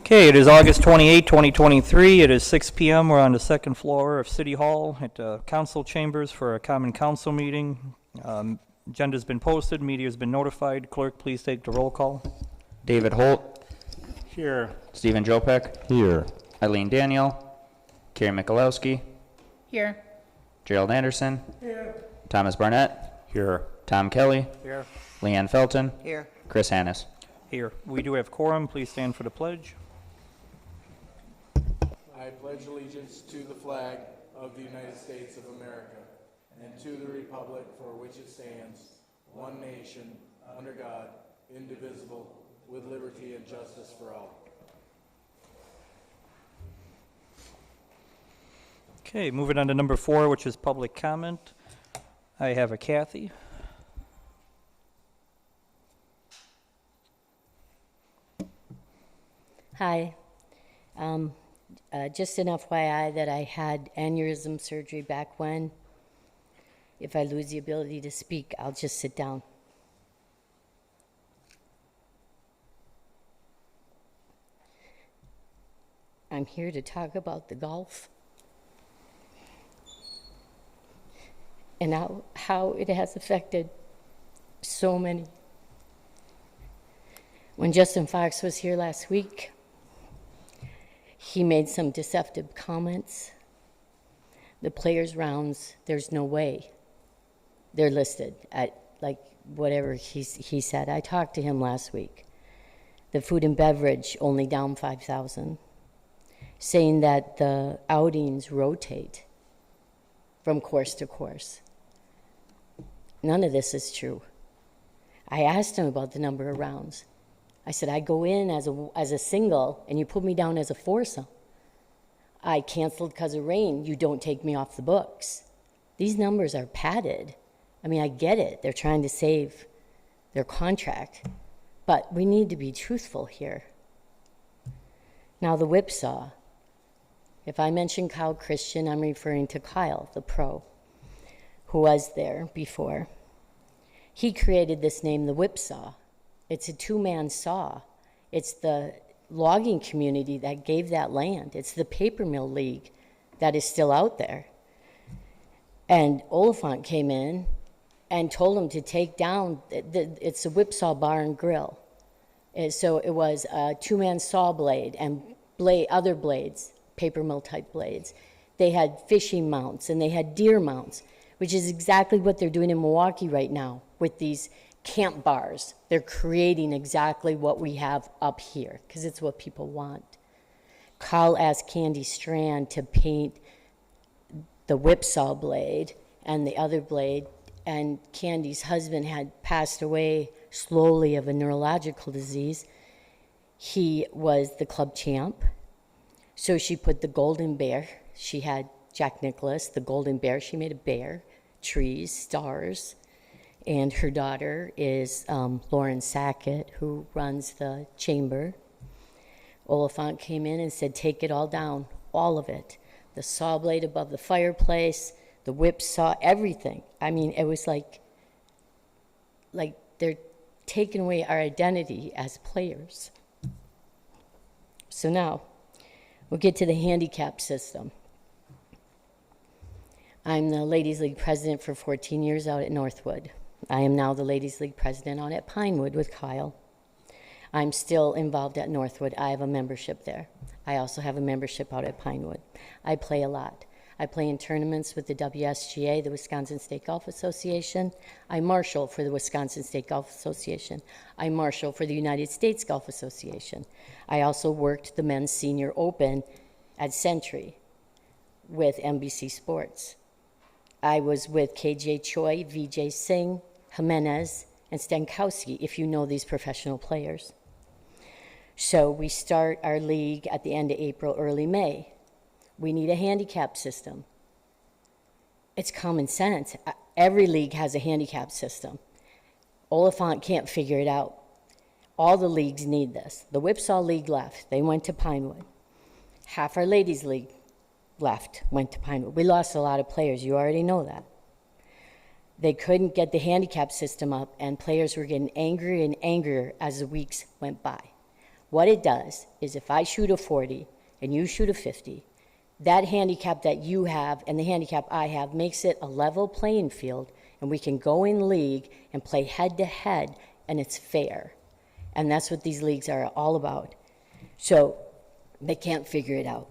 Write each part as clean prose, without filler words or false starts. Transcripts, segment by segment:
Okay, it is August 28, 2023. It is 6 p.m. We're on the second floor of City Hall at the council chambers for a common council meeting. Agenda's been posted, media's been notified. Clerk, please take the roll call. David Holt. Here. Stephen Jopek. Here. Eileen Daniel. Carrie Michalowski. Here. Gerald Anderson. Here. Thomas Barnett. Here. Tom Kelly. Here. Leanne Felton. Here. Chris Hannes. Here. We do have quorum. Please stand for the pledge. I pledge allegiance to the flag of the United States of America and to the republic for which it stands, one nation, under God, indivisible, with liberty and justice for all. Okay, moving on to number 4, which is public comment. I have a Kathy. Hi. Just an FYI that I had aneurysm surgery back when. If I lose the ability to speak, I'll just sit down. I'm here to talk about the golf and how it has affected so many. When Justin Fox was here last week, he made some deceptive comments. The players' rounds, there's no way they're listed at like whatever he said. I talked to him last week. The food and beverage only down 5,000, saying that the outings rotate from course to course. None of this is true. I asked him about the number of rounds. I said, I go in as a single, and you put me down as a foursome. I canceled because of rain. You don't take me off the books. These numbers are padded. I mean, I get it. They're trying to save their contract. But we need to be truthful here. Now, the whipsaw. If I mention Kyle Christian, I'm referring to Kyle, the pro, who was there before. He created this name, the whipsaw. It's a two-man saw. It's the logging community that gave that land. It's the paper mill league that is still out there. And Oliphant came in and told him to take down, it's a whipsaw bar and grill. And so it was a two-man saw blade and other blades, paper mill type blades. They had fishing mounts and they had deer mounts, which is exactly what they're doing in Milwaukee right now with these camp bars. They're creating exactly what we have up here because it's what people want. Kyle asked Candy Strand to paint the whipsaw blade and the other blade, and Candy's husband had passed away slowly of a neurological disease. He was the club champ, so she put the golden bear. She had Jack Nicklaus, the golden bear. She made a bear, trees, stars. And her daughter is Lauren Sackett, who runs the chamber. Oliphant came in and said, take it all down, all of it. The saw blade above the fireplace, the whipsaw, everything. I mean, it was like they're taking away our identity as players. So now, we'll get to the handicap system. I'm the Ladies League president for 14 years out at Northwood. I am now the Ladies League president on at Pinewood with Kyle. I'm still involved at Northwood. I have a membership there. I also have a membership out at Pinewood. I play a lot. I play in tournaments with the WSGA, the Wisconsin State Golf Association. I marshal for the Wisconsin State Golf Association. I marshal for the United States Golf Association. I also worked the Men's Senior Open at Century with NBC Sports. I was with KJ Choi, VJ Singh, Jimenez, and Stankowski, if you know these professional players. So we start our league at the end of April, early May. We need a handicap system. It's common sense. Every league has a handicap system. Oliphant can't figure it out. All the leagues need this. The Whipsaw League left. They went to Pinewood. Half our ladies' league left, went to Pinewood. We lost a lot of players. You already know that. They couldn't get the handicap system up, and players were getting angrier and angrier as the weeks went by. What it does is if I shoot a 40 and you shoot a 50, that handicap that you have and the handicap I have makes it a level playing field, and we can go in league and play head to head, and it's fair. And that's what these leagues are all about. So they can't figure it out.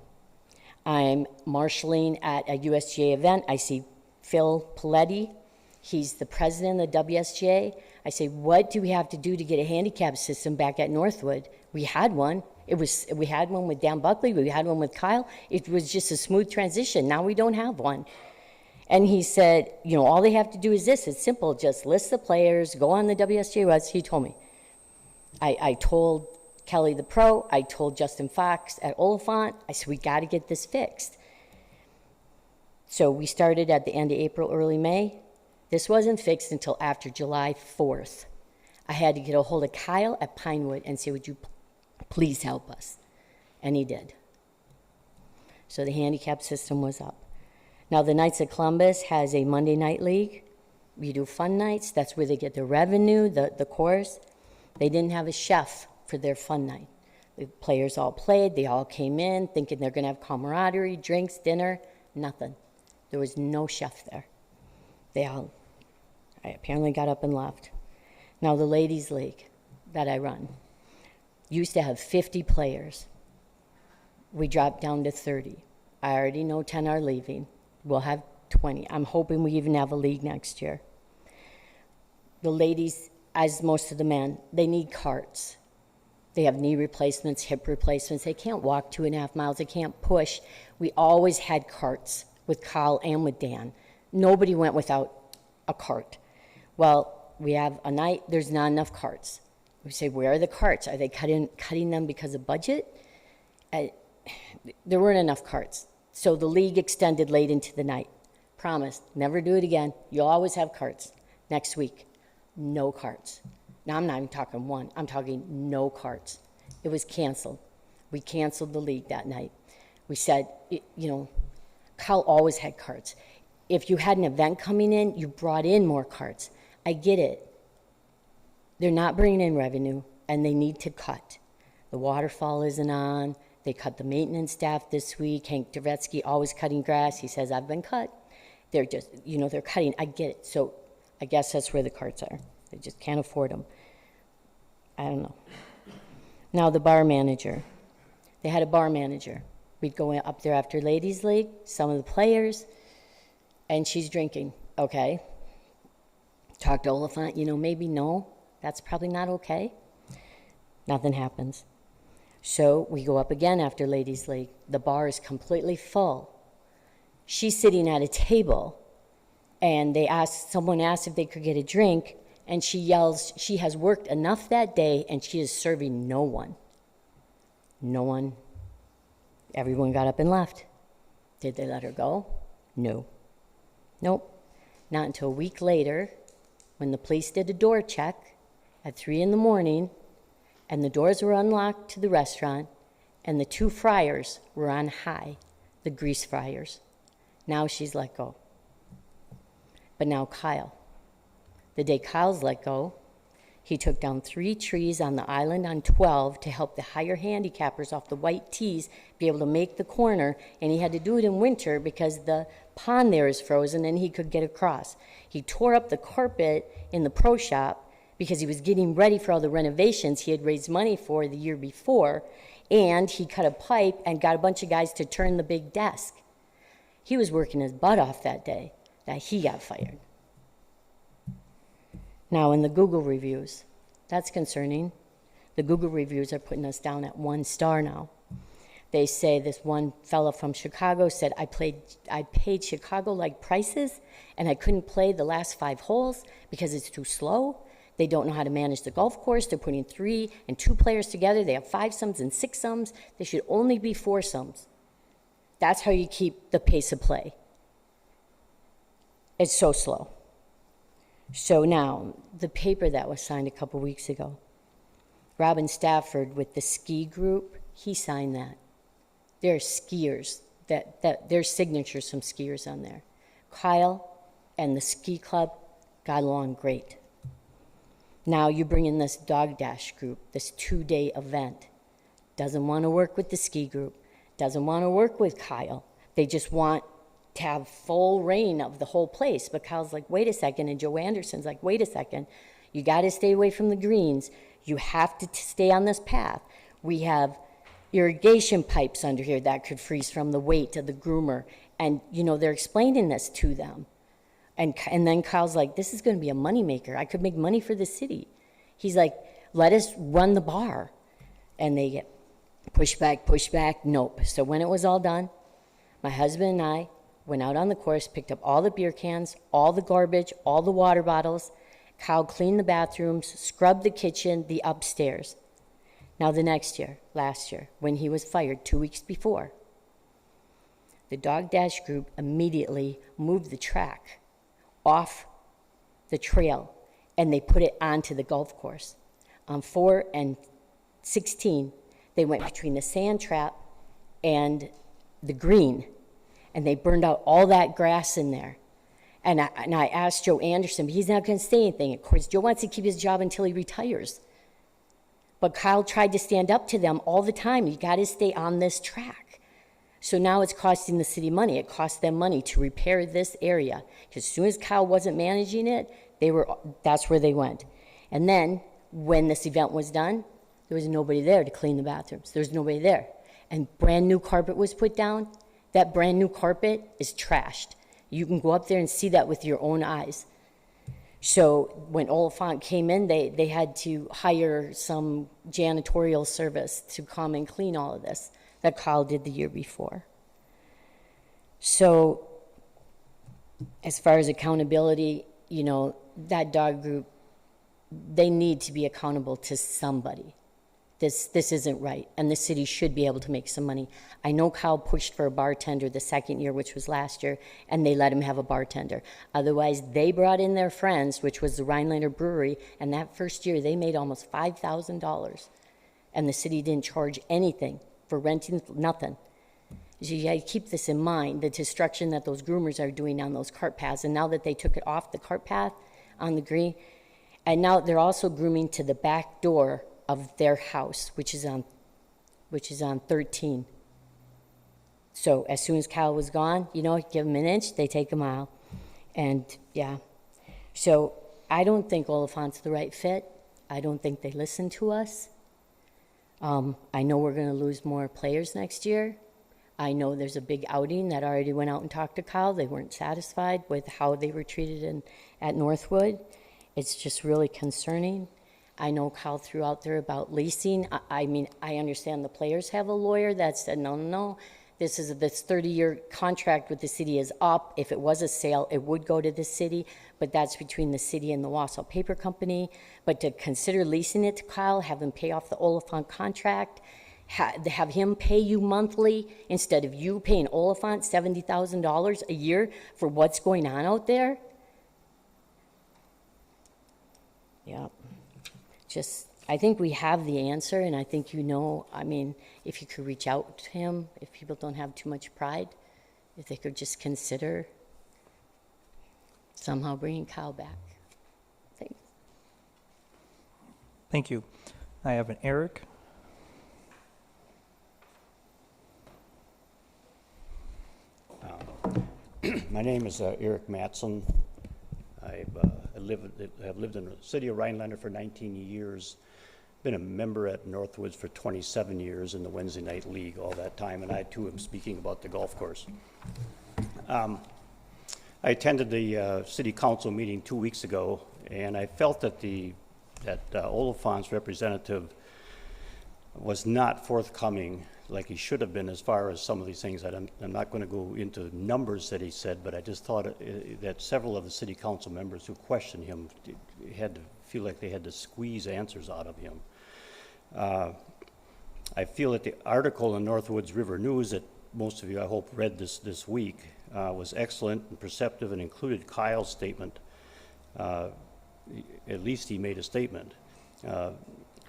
I'm marshaling at a USGA event. I see Phil Paletti. He's the president of the WSGA. I say, what do we have to do to get a handicap system back at Northwood? We had one. We had one with Dan Buckley. We had one with Kyle. It was just a smooth transition. Now we don't have one. And he said, you know, all they have to do is this. It's simple. Just list the players, go on the WSGA website. He told me. I told Kelly the pro. I told Justin Fox at Oliphant. I said, we got to get this fixed. So we started at the end of April, early May. This wasn't fixed until after July 4th. I had to get a hold of Kyle at Pinewood and say, would you please help us? And he did. So the handicap system was up. Now the Knights of Columbus has a Monday night league. We do fun nights. That's where they get their revenue, the chorus. They didn't have a chef for their fun night. The players all played. They all came in thinking they're going to have camaraderie, drinks, dinner. Nothing. There was no chef there. I apparently got up and left. Now the ladies' league that I run used to have 50 players. We dropped down to 30. I already know 10 are leaving. We'll have 20. I'm hoping we even have a league next year. The ladies, as most of the men, they need carts. They have knee replacements, hip replacements. They can't walk 2.5 miles. They can't push. We always had carts with Kyle and with Dan. Nobody went without a cart. Well, we have a night, there's not enough carts. We say, where are the carts? Are they cutting them because of budget? There weren't enough carts. So the league extended late into the night. Promise, never do it again. You'll always have carts. Next week, no carts. Now, I'm not even talking one. I'm talking no carts. It was canceled. We canceled the league that night. We said, you know, Kyle always had carts. If you had an event coming in, you brought in more carts. I get it. They're not bringing in revenue, and they need to cut. The waterfall isn't on. They cut the maintenance staff this week. Hank Dovetsky always cutting grass. He says, I've been cut. They're just, you know, they're cutting. I get it. So I guess that's where the carts are. They just can't afford them. I don't know. Now the bar manager. They had a bar manager. We'd go up there after ladies' league, some of the players, and she's drinking. Okay. Talk to Oliphant, you know, maybe no. That's probably not okay. Nothing happens. So we go up again after ladies' league. The bar is completely full. She's sitting at a table, and someone asked if they could get a drink, and she yells, she has worked enough that day, and she is serving no one. No one. Everyone got up and left. Did they let her go? No. Nope. Not until a week later, when the police did a door check at 3 a.m, and the doors were unlocked to the restaurant, and the 2 fryers were on high, the grease fryers. Now she's let go. But now Kyle. The day Kyle's let go, he took down 3 trees on the island on 12 to help the higher handicappers off the white tees be able to make the corner, and he had to do it in winter because the pond there is frozen and he could get across. He tore up the carpet in the pro shop because he was getting ready for all the renovations he had raised money for the year before, and he cut a pipe and got a bunch of guys to turn the big desk. He was working his butt off that day that he got fired. Now, in the Google reviews, that's concerning. The Google reviews are putting us down at 1 star now. They say this one fella from Chicago said, I paid Chicago-like prices, and I couldn't play the last 5 holes because it's too slow. They don't know how to manage the golf course. They're putting 3 and 2 players together. They have 5-somes and 6-somes. They should only be 4-somes. That's how you keep the pace of play. It's so slow. So now, the paper that was signed a couple weeks ago, Robin Stafford with the ski group, he signed that. There are skiers, there's signatures from skiers on there. Kyle and the ski club got along great. Now you bring in this Dog Dash group, this 2-day event. doesn't want to work with the ski group, doesn't want to work with Kyle. They just want to have full reign of the whole place. But Kyle's like, wait a second, and Joe Anderson's like, wait a second, you got to stay away from the greens. You have to stay on this path. We have irrigation pipes under here that could freeze from the weight of the groomer. And, they're explaining this to them. And then Kyle's like, this is going to be a moneymaker. I could make money for the city. He's like, let us run the bar. And they get push back, nope. So when it was all done, my husband and I went out on the course, picked up all the beer cans, all the garbage, all the water bottles. Kyle cleaned the bathrooms, scrubbed the kitchen, the upstairs. Now the next year, last year, when he was fired 2 weeks before, the Dog Dash group immediately moved the track off the trail and they put it onto the golf course. On 4 and 16, they went between the sand trap and the green, and they burned out all that grass in there. And I asked Joe Anderson, but he's not going to say anything. Of course, Joe wants to keep his job until he retires. But Kyle tried to stand up to them all the time. You got to stay on this track. So now it's costing the city money. It cost them money to repair this area. Because as soon as Kyle wasn't managing it, that's where they went. And then when this event was done, there was nobody there to clean the bathrooms. There was nobody there. And brand new carpet was put down. That brand new carpet is trashed. You can go up there and see that with your own eyes. So when Oliphant came in, they had to hire some janitorial service to come and clean all of this that Kyle did the year before. So as far as accountability, that dog group, they need to be accountable to somebody. This isn't right, and the city should be able to make some money. I know Kyle pushed for a bartender the second year, which was last year, and they let him have a bartender. Otherwise, they brought in their friends, which was the Rhinelander Brewery, and that first year they made almost $5,000, and the city didn't charge anything for renting, nothing. So you gotta keep this in mind, the destruction that those groomers are doing on those cart paths, and now that they took it off the cart path on the green, and now they're also grooming to the back door of their house, which is on 13. So as soon as Kyle was gone, give them an inch, they take a mile. And yeah, so I don't think Oliphant's the right fit. I don't think they listen to us. I know we're going to lose more players next year. I know there's a big outing that already went out and talked to Kyle. They weren't satisfied with how they were treated at Northwood. It's just really concerning. I know Kyle threw out there about leasing. I mean, I understand the players have a lawyer that said, no, this 30-year contract with the city is up. If it was a sale, it would go to the city, but that's between the city and the Wausau Paper Company. But to consider leasing it to Kyle, have him pay off the Oliphant contract, have him pay you monthly instead of you paying Oliphant $70,000 a year for what's going on out there. Yeah. I think we have the answer, and I think if you could reach out to him, if people don't have too much pride, if they could just consider somehow bringing Kyle back. Thanks. Thank you. I have an Eric. My name is Eric Matson. I've lived in the city of Rhinelander for 19 years, been a member at Northwoods for 27 years in the Wednesday Night League all that time, and I too am speaking about the golf course. I attended the city council meeting 2 weeks ago, and I felt that Oliphant's representative was not forthcoming like he should have been as far as some of these things. I'm not going to go into numbers that he said, but I just thought that several of the city council members who questioned him had to feel like they had to squeeze answers out of him. I feel that the article in Northwoods River News that most of you, I hope, read this week was excellent and perceptive and included Kyle's statement. At least he made a statement.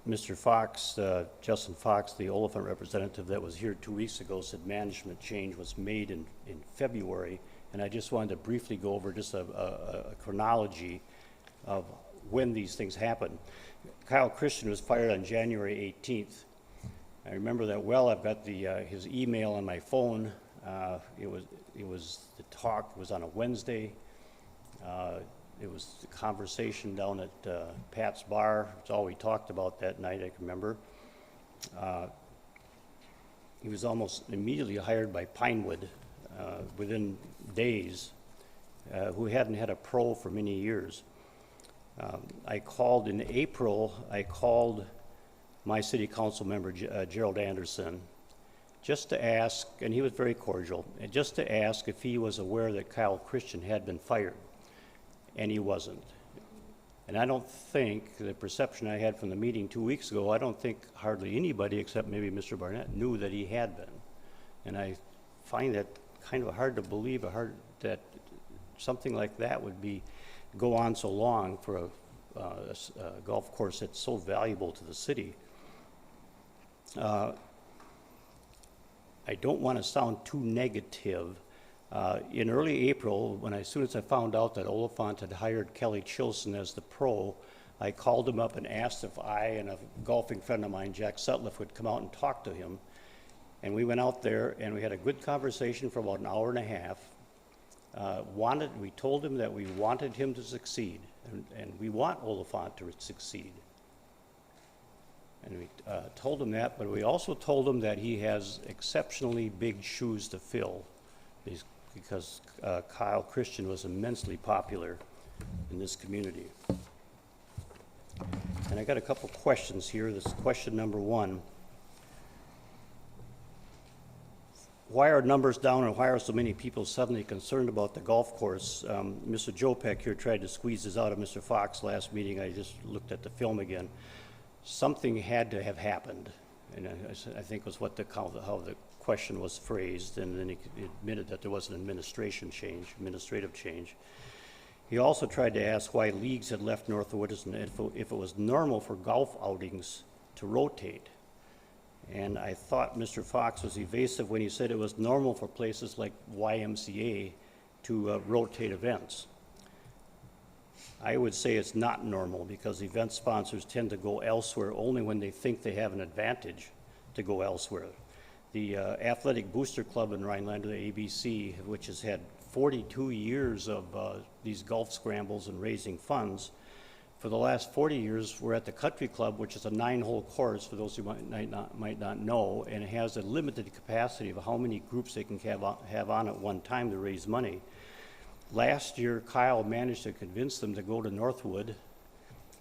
Mr. Fox, Justin Fox, the Oliphant representative that was here 2 weeks ago, said management change was made in February, and I just wanted to briefly go over just a chronology of when these things happened. Kyle Christian was fired on January 18th. I remember that well. I've got his email on my phone. It was the talk. It was on a Wednesday. It was the conversation down at Pat's Bar. It's all we talked about that night, I can remember. He was almost immediately hired by Pinewood within days, who hadn't had a pro for many years. I called in April, I called my city council member, Gerald Anderson, just to ask, and he was very cordial, and just to ask if he was aware that Kyle Christian had been fired, and he wasn't. And I don't think, the perception I had from the meeting 2 weeks ago, I don't think hardly anybody except maybe Mr. Barnett knew that he had been. And I find that kind of hard to believe, that something like that would go on so long for a golf course that's so valuable to the city. I don't want to sound too negative. In early April, as soon as I found out that Oliphant had hired Kelly Chilson as the pro, I called him up and asked if I and a golfing friend of mine, Jack Sutliff, would come out and talk to him. And we went out there and we had a good conversation for about an hour and a half. We told him that we wanted him to succeed, and we want Oliphant to succeed. And we told him that, but we also told him that he has exceptionally big shoes to fill, because Kyle Christian was immensely popular in this community. And I got a couple questions here. This is question number one. Why are numbers down, and why are so many people suddenly concerned about the golf course? Mr. Jopek here tried to squeeze this out of Mr. Fox last meeting. I just looked at the film again. Something had to have happened, and I think was how the question was phrased, and then he admitted that there was an administrative change. He also tried to ask why leagues had left Northwood and if it was normal for golf outings to rotate. And I thought Mr. Fox was evasive when he said it was normal for places like YMCA to rotate events. I would say it's not normal, because event sponsors tend to go elsewhere only when they think they have an advantage to go elsewhere. The Athletic Booster Club in Rhinelander, the ABC, which has had 42 years of these golf scrambles and raising funds, for the last 40 years, we're at the Country Club, which is a 9-hole course, for those who might not know, and it has a limited capacity of how many groups they can have on at one time to raise money. Last year, Kyle managed to convince them to go to Northwood.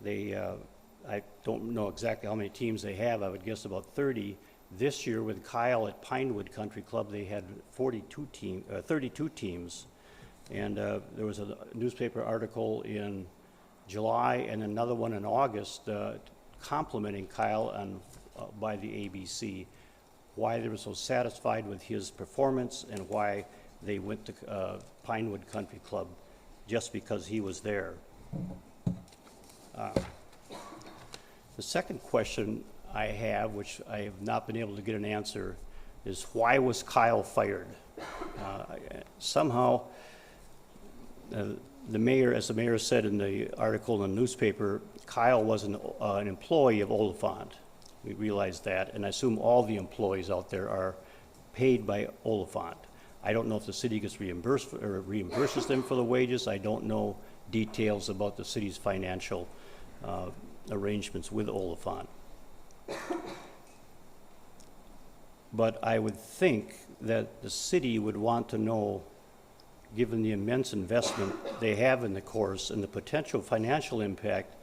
I don't know exactly how many teams they have. I would guess about 30. This year, with Kyle at Pinewood Country Club, they had 32 teams. And there was a newspaper article in July and another one in August complimenting Kyle by the ABC, why they were so satisfied with his performance and why they went to Pinewood Country Club just because he was there. The second question I have, which I have not been able to get an answer, is why was Kyle fired? Somehow, the mayor, as the mayor said in the article in the newspaper, Kyle was an employee of Oliphant. We realize that, and I assume all the employees out there are paid by Oliphant. I don't know if the city gets reimbursed or reimburses them for the wages. I don't know details about the city's financial arrangements with Oliphant. But I would think that the city would want to know, given the immense investment they have in the course and the potential financial impact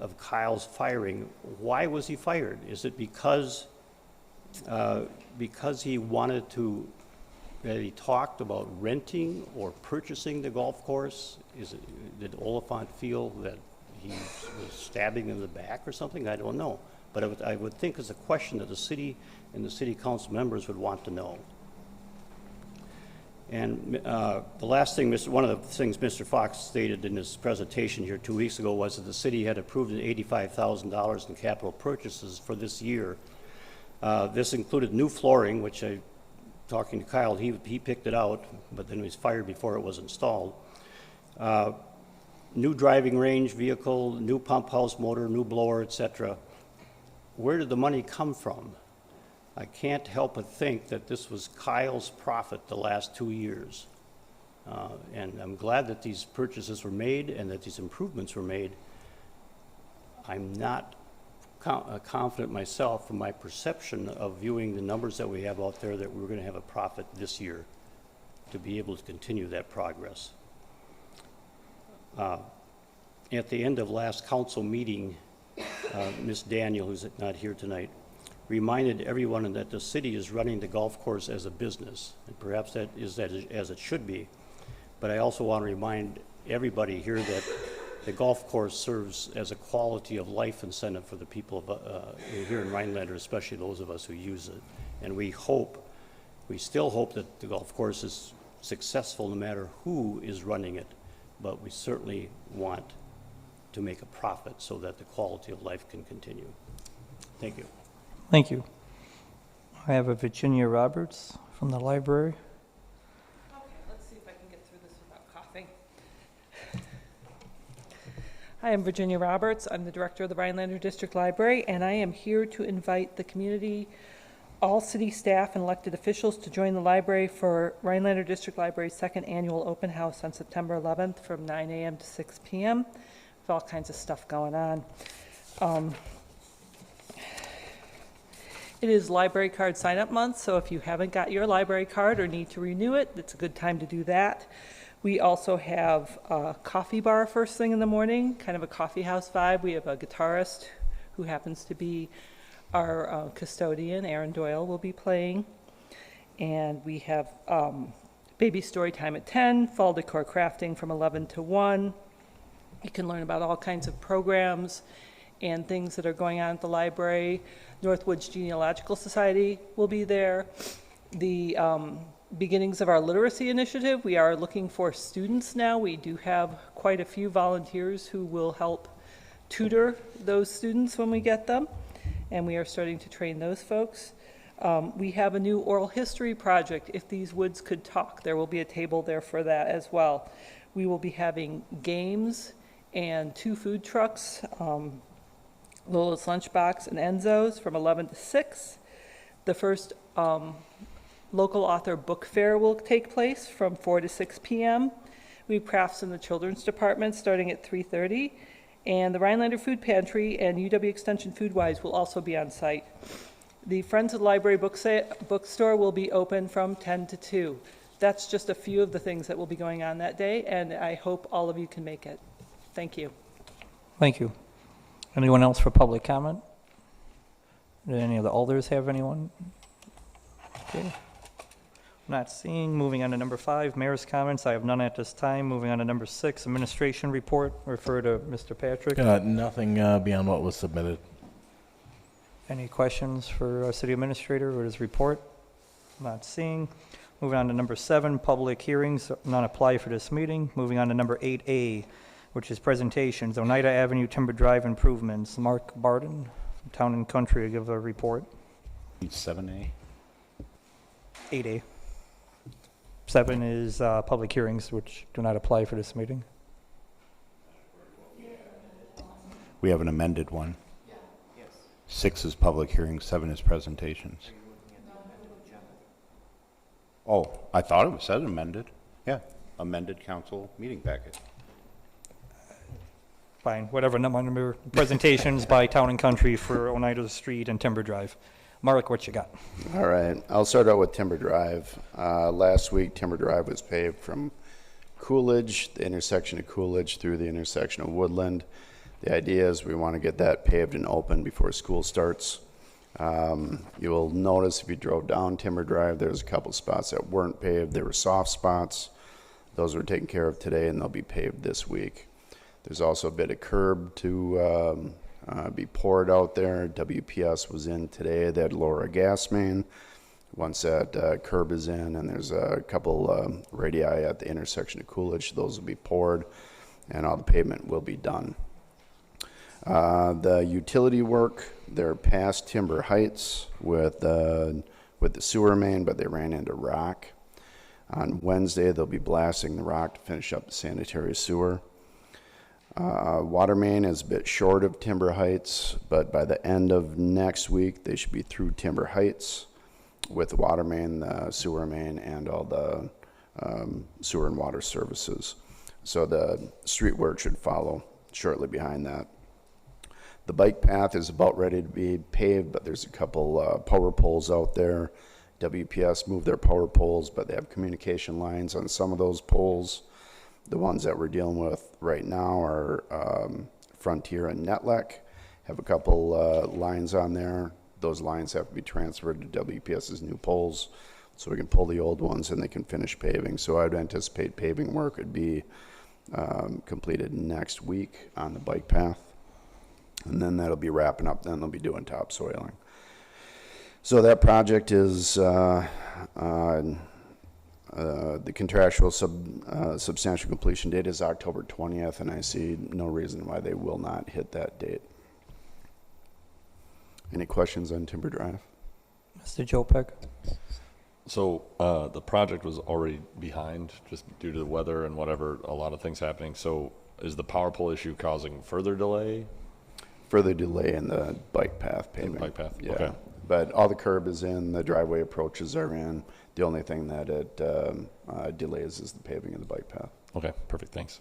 of Kyle's firing, why was he fired? Is it because he wanted to, that he talked about renting or purchasing the golf course? Did Oliphant feel that he was stabbing in the back or something? I don't know. But I would think it's a question that the city and the city council members would want to know. And the last thing, one of the things Mr. Fox stated in his presentation here 2 weeks ago was that the city had approved $85,000 in capital purchases for this year. This included new flooring, which talking to Kyle, he picked it out, but then he was fired before it was installed. New driving range vehicle, new pump house motor, new blower, etc. Where did the money come from? I can't help but think that this was Kyle's profit the last 2 years. And I'm glad that these purchases were made and that these improvements were made. I'm not confident myself from my perception of viewing the numbers that we have out there that we're going to have a profit this year to be able to continue that progress. At the end of last council meeting, Ms. Daniel, who's not here tonight, reminded everyone that the city is running the golf course as a business, and perhaps that is as it should be. But I also want to remind everybody here that the golf course serves as a quality of life incentive for the people of, here in Rhinelander, especially those of us who use it. And we still hope that the golf course is successful no matter who is running it, but we certainly want to make a profit so that the quality of life can continue. Thank you. Thank you. I have a Virginia Roberts from the library. Okay, let's see if I can get through this without coughing. Hi, I'm Virginia Roberts. I'm the director of the Rhinelander District Library, and I am here to invite the community, all city staff and elected officials to join the library for Rhinelander District Library's second annual open house on September 11th from 9 a.m. to 6 p.m. with all kinds of stuff going on. It is library card sign-up month, so if you haven't got your library card or need to renew it, it's a good time to do that. We also have a coffee bar first thing in the morning, kind of a coffee house vibe. We have a guitarist who happens to be our custodian, Aaron Doyle, will be playing. And we have baby story time at 10, fall decor crafting from 11 to 1. You can learn about all kinds of programs and things that are going on at the library. Northwoods Genealogical Society will be there. The beginnings of our literacy initiative, we are looking for students now. We do have quite a few volunteers who will help tutor those students when we get them, and we are starting to train those folks. We have a new oral history project, If These Woods Could Talk. There will be a table there for that as well. We will be having games and 2 food trucks, Lola's Lunchbox and Enzo's from 11 to 6. The first local author book fair will take place from 4 to 6 p.m. We have crafts in the children's department starting at 3:30. And the Rhinelander Food Pantry and UW Extension Foodwise will also be on site. The Friends of the Library bookstore will be open from 10 to 2. That's just a few of the things that will be going on that day, and I hope all of you can make it. Thank you. Thank you. Anyone else for public comment? Do any of the alders have anyone? Okay. Not seeing. Moving on to number 5, mayor's comments. I have none at this time. Moving on to number 6, administration report. Refer to Mr. Patrick. Nothing beyond what was submitted. Any questions for our city administrator or his report? Not seeing. Moving on to number 7, public hearings. None apply for this meeting. Moving on to number 8A, which is presentations. Oneida Avenue Timber Drive improvements. Mark Barden from Town and Country will give a report. 7A. 8A. 7 is public hearings, which do not apply for this meeting. We have an amended one. 6 is public hearing, 7 is presentations. Oh, I thought it said amended. Yeah, amended council meeting packet. Fine, whatever number, presentations by Town and Country for Oneida Street and Timber Drive. Mark, what you got? All right, I'll start out with Timber Drive. Last week, Timber Drive was paved from Coolidge, the intersection of Coolidge through the intersection of Woodland. The idea is we want to get that paved and open before school starts. You will notice if you drove down Timber Drive, there's a couple spots that weren't paved. There were soft spots. Those were taken care of today, and they'll be paved this week. There's also a bit of curb to be poured out there. WPS was in today. They had to lower a gas main. Once that curb is in, and there's a couple radii at the intersection of Coolidge, those will be poured, and all the pavement will be done. The utility work, they're past Timber Heights with the sewer main, but they ran into rock. On Wednesday, they'll be blasting the rock to finish up the sanitary sewer. Water main is a bit short of Timber Heights, but by the end of next week, they should be through Timber Heights with the water main, the sewer main, and all the sewer and water services. So the street work should follow shortly behind that. The bike path is about ready to be paved, but there's a couple power poles out there. WPS moved their power poles, but they have communication lines on some of those poles. The ones that we're dealing with right now are Frontier and Netlec. Have a couple lines on there. Those lines have to be transferred to WPS's new poles so we can pull the old ones and they can finish paving. So I'd anticipate paving work would be completed next week on the bike path. And then that'll be wrapping up. Then they'll be doing topsoiling. So that project is the contractual substantial completion date is October 20th, and I see no reason why they will not hit that date. Any questions on Timber Drive? Mr. Joe Peck? So the project was already behind just due to the weather and whatever, a lot of things happening. So is the power pole issue causing further delay? Further delay in the bike path paving. In the bike path, Yeah. okay. But all the curb is in, the driveway approaches are in. The only thing that it delays is the paving of the bike path. Okay, perfect, thanks.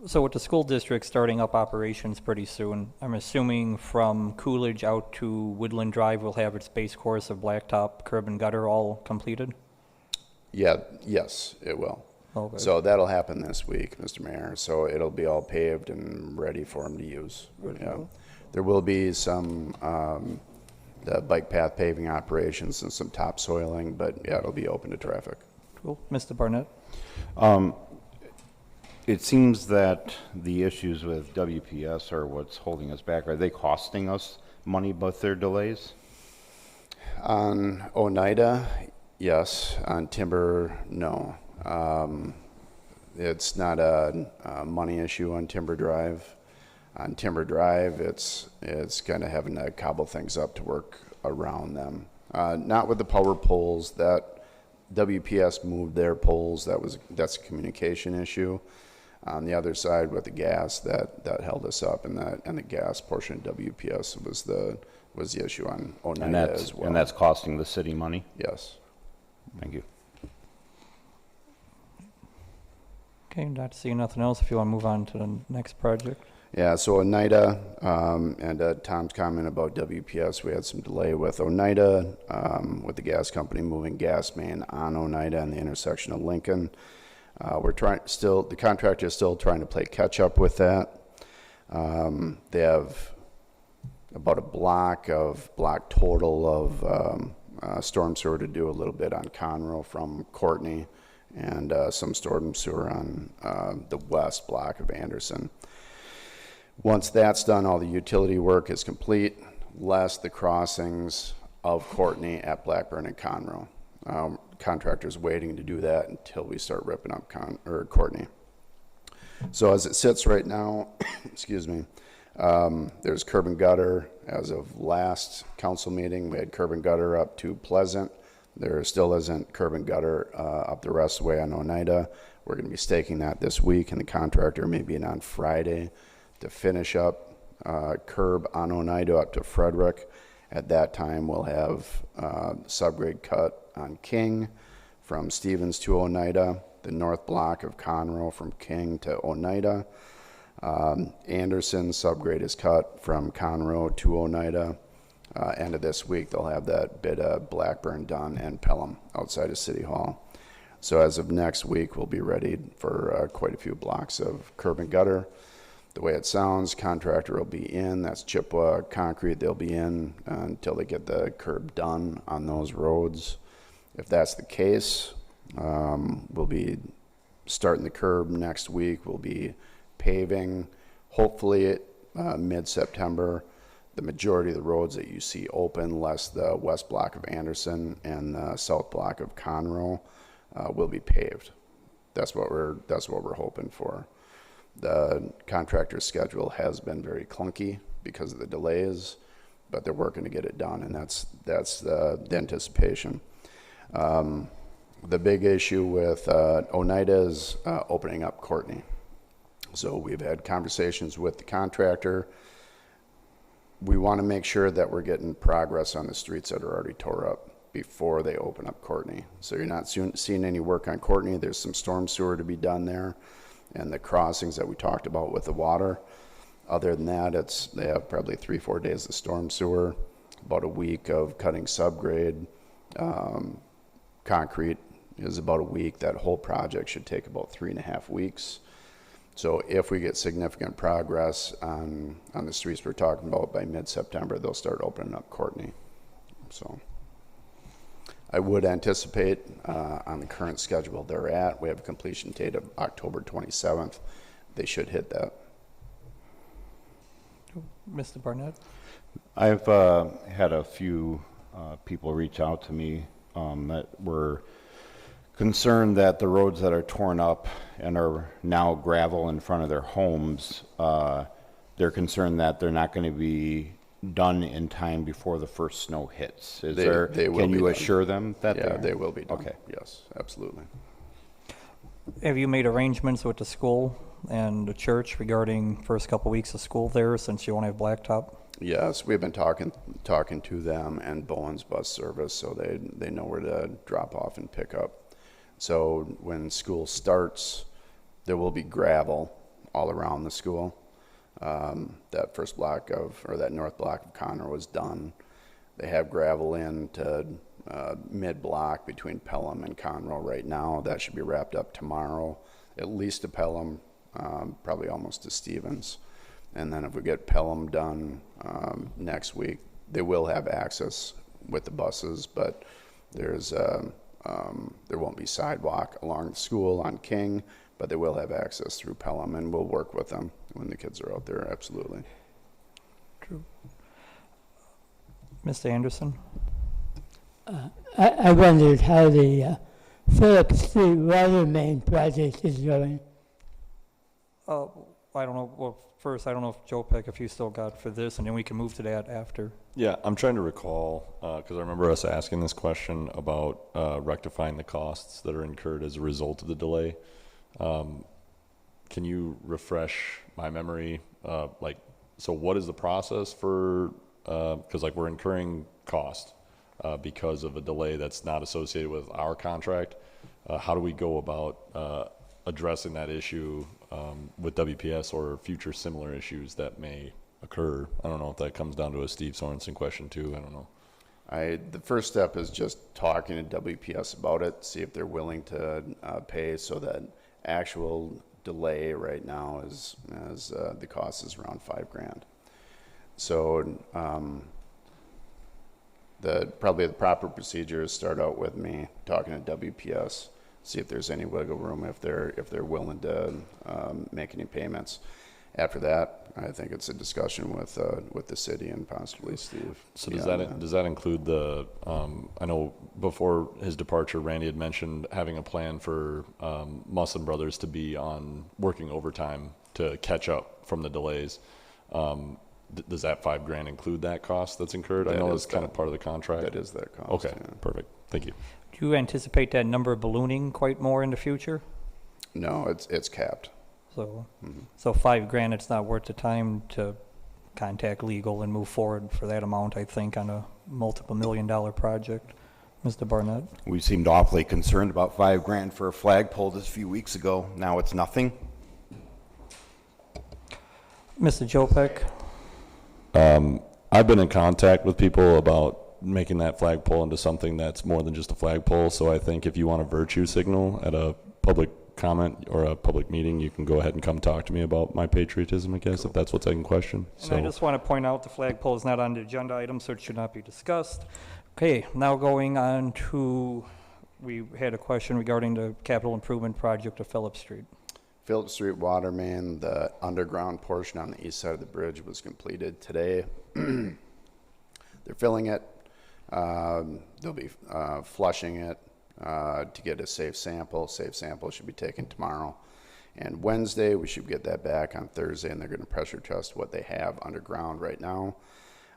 So with the school district starting up operations pretty soon, I'm assuming from Coolidge out to Woodland Drive will have its base course of blacktop, curb and gutter all completed? Yeah, yes, it will. Okay. So that'll happen this week, Mr. Mayor. So it'll be all paved and ready for them to use. Yeah. There will be some the bike path paving operations and some topsoiling, but yeah, it'll be open to traffic. Cool. Mr. Barnett? It seems that the issues with WPS are what's holding us back. Are they costing us money with their delays? On Oneida, yes. On Timber, no. It's not a money issue on Timber Drive. On Timber Drive, it's kind of having to cobble things up to work around them. Not with the power poles. That WPS moved their poles. That's a communication issue. On the other side with the gas, that held us up, and the gas portion of WPS was the issue on Oneida as well. And that's costing the city money? Yes. Thank you. Okay, not seeing nothing else. If you want to move on to the next project. Yeah, so Oneida, and Tom's comment about WPS, we had some delay with Oneida, with the gas company moving gas main on Oneida and the intersection of Lincoln. The contractor is still trying to play catch up with that. They have about a block total of storm sewer to do a little bit on Conroe from Courtney, and some storm sewer on the west block of Anderson. Once that's done, all the utility work is complete, less the crossings of Courtney at Blackburn and Conroe. Contractor's waiting to do that until we start ripping up Courtney. So as it sits right now, excuse me, there's curb and gutter. As of last council meeting, we had curb and gutter up to Pleasant. There still isn't curb and gutter up the rest of the way on Oneida. We're going to be staking that this week, and the contractor may be in on Friday to finish up curb on Oneida up to Frederick. At that time, we'll have subgrade cut on King from Stevens to Oneida, the north block of Conroe from King to Oneida. Anderson subgrade is cut from Conroe to Oneida. End of this week, they'll have that bit of Blackburn done and Pelham outside of City Hall. So as of next week, we'll be ready for quite a few blocks of curb and gutter. The way it sounds, contractor will be in. That's Chippewa concrete. They'll be in until they get the curb done on those roads. If that's the case, we'll be starting the curb next week. We'll be paving, hopefully mid-September. The majority of the roads that you see open, less the west block of Anderson and the south block of Conroe, will be paved. That's what we're hoping for. The contractor's schedule has been very clunky because of the delays, but they're working to get it done, and that's the anticipation. The big issue with Oneida is opening up Courtney. So we've had conversations with the contractor. We want to make sure that we're getting progress on the streets that are already tore up before they open up Courtney. So you're not seeing any work on Courtney. There's some storm sewer to be done there, and the crossings that we talked about with the water. Other than that, they have probably 3-4 days of storm sewer, about a week of cutting subgrade. Concrete is about a week. That whole project should take about 3.5 weeks. So if we get significant progress on the streets we're talking about by mid-September, they'll start opening up Courtney. So I would anticipate on the current schedule they're at, we have a completion date of October 27th. They should hit that. Mr. Barnett? I've had a few people reach out to me that were concerned that the roads that are torn up and are now gravel in front of their homes, they're concerned that they're not going to be done in time before the first snow hits. They will Can be you done. assure them that Yeah, they will be done. Okay. Yes, absolutely. Have you made arrangements with the school and the church regarding first couple weeks of school there, since you won't have blacktop? Yes, we've been talking to them and Bowen's bus service, so they know where to drop off and pick up. So when school starts, there will be gravel all around the school. That first block that north block of Conroe was done. They have gravel into mid-block between Pelham and Conroe right now. That should be wrapped up tomorrow, at least to Pelham, probably almost to Stevens. And then if we get Pelham done next week, they will have access with the buses, but there won't be sidewalk along the school on King, but they will have access through Pelham, and we'll work with them when the kids are out there, absolutely. True. Mr. Anderson? I wondered how the Phillips Street water main project is going. I don't know, well, first, I don't know if Joe Peck, if you still got for this, and then we can move to that after. Yeah, I'm trying to recall, because I remember us asking this question about rectifying the costs that are incurred as a result of the delay. Can you refresh my memory? So what is the process for, because we're incurring cost because of a delay that's not associated with our contract. How do we go about addressing that issue with WPS or future similar issues that may occur? I don't know if that comes down to a Steve Sorensen question too. I don't know. The first step is just talking to WPS about it, see if they're willing to pay. So that actual delay right now is the cost is around $5,000. So probably the proper procedure is start out with me talking to WPS, see if there's any wiggle room, if they're willing to make any payments. After that, I think it's a discussion with the city and possibly Steve. So does that include the? I know before his departure, Randy had mentioned having a plan for Musson Brothers to be on working overtime to catch up from the delays. Does that $5,000 include that cost that's incurred? I know it's kind of part of the contract. That is that cost. Okay, yeah. perfect. Thank you. Do you anticipate that number ballooning quite more in the future? No, it's capped. So, so $5,000, it's not worth the time to contact legal and move forward for that amount, I think, on a multiple $1-million project. Mr. Barnett? We seemed awfully concerned about $5,000 for a flagpole just a few weeks ago. Now it's nothing. Mr. Joe Peck? I've been in contact with people about making that flagpole into something that's more than just a flagpole. So I think if you want a virtue signal at a public comment or a public meeting, you can go ahead and come talk to me about my patriotism, I guess, if that's what's in question. And I just want to point out the flagpole is not on the agenda item, so it should not be discussed. Okay, now going on to, we had a question regarding the capital improvement project of Phillips Street. Phillips Street water main, the underground portion on the east side of the bridge was completed today. They're filling it. They'll be flushing it to get a safe sample. Safe sample should be taken tomorrow. And Wednesday, we should get that back on Thursday, and they're going to pressure test what they have underground right now.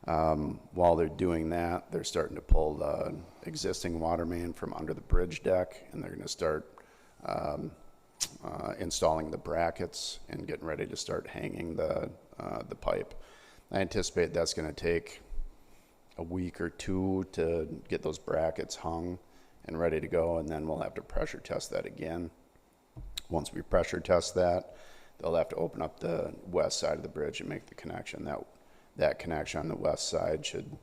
While they're doing that, they're starting to pull the existing water main from under the bridge deck, and they're going to start installing the brackets and getting ready to start hanging the pipe. I anticipate that's going to take a week or two to get those brackets hung and ready to go, and then we'll have to pressure test that again. Once we pressure test that, they'll have to open up the west side of the bridge and make the connection. That connection on the west side should,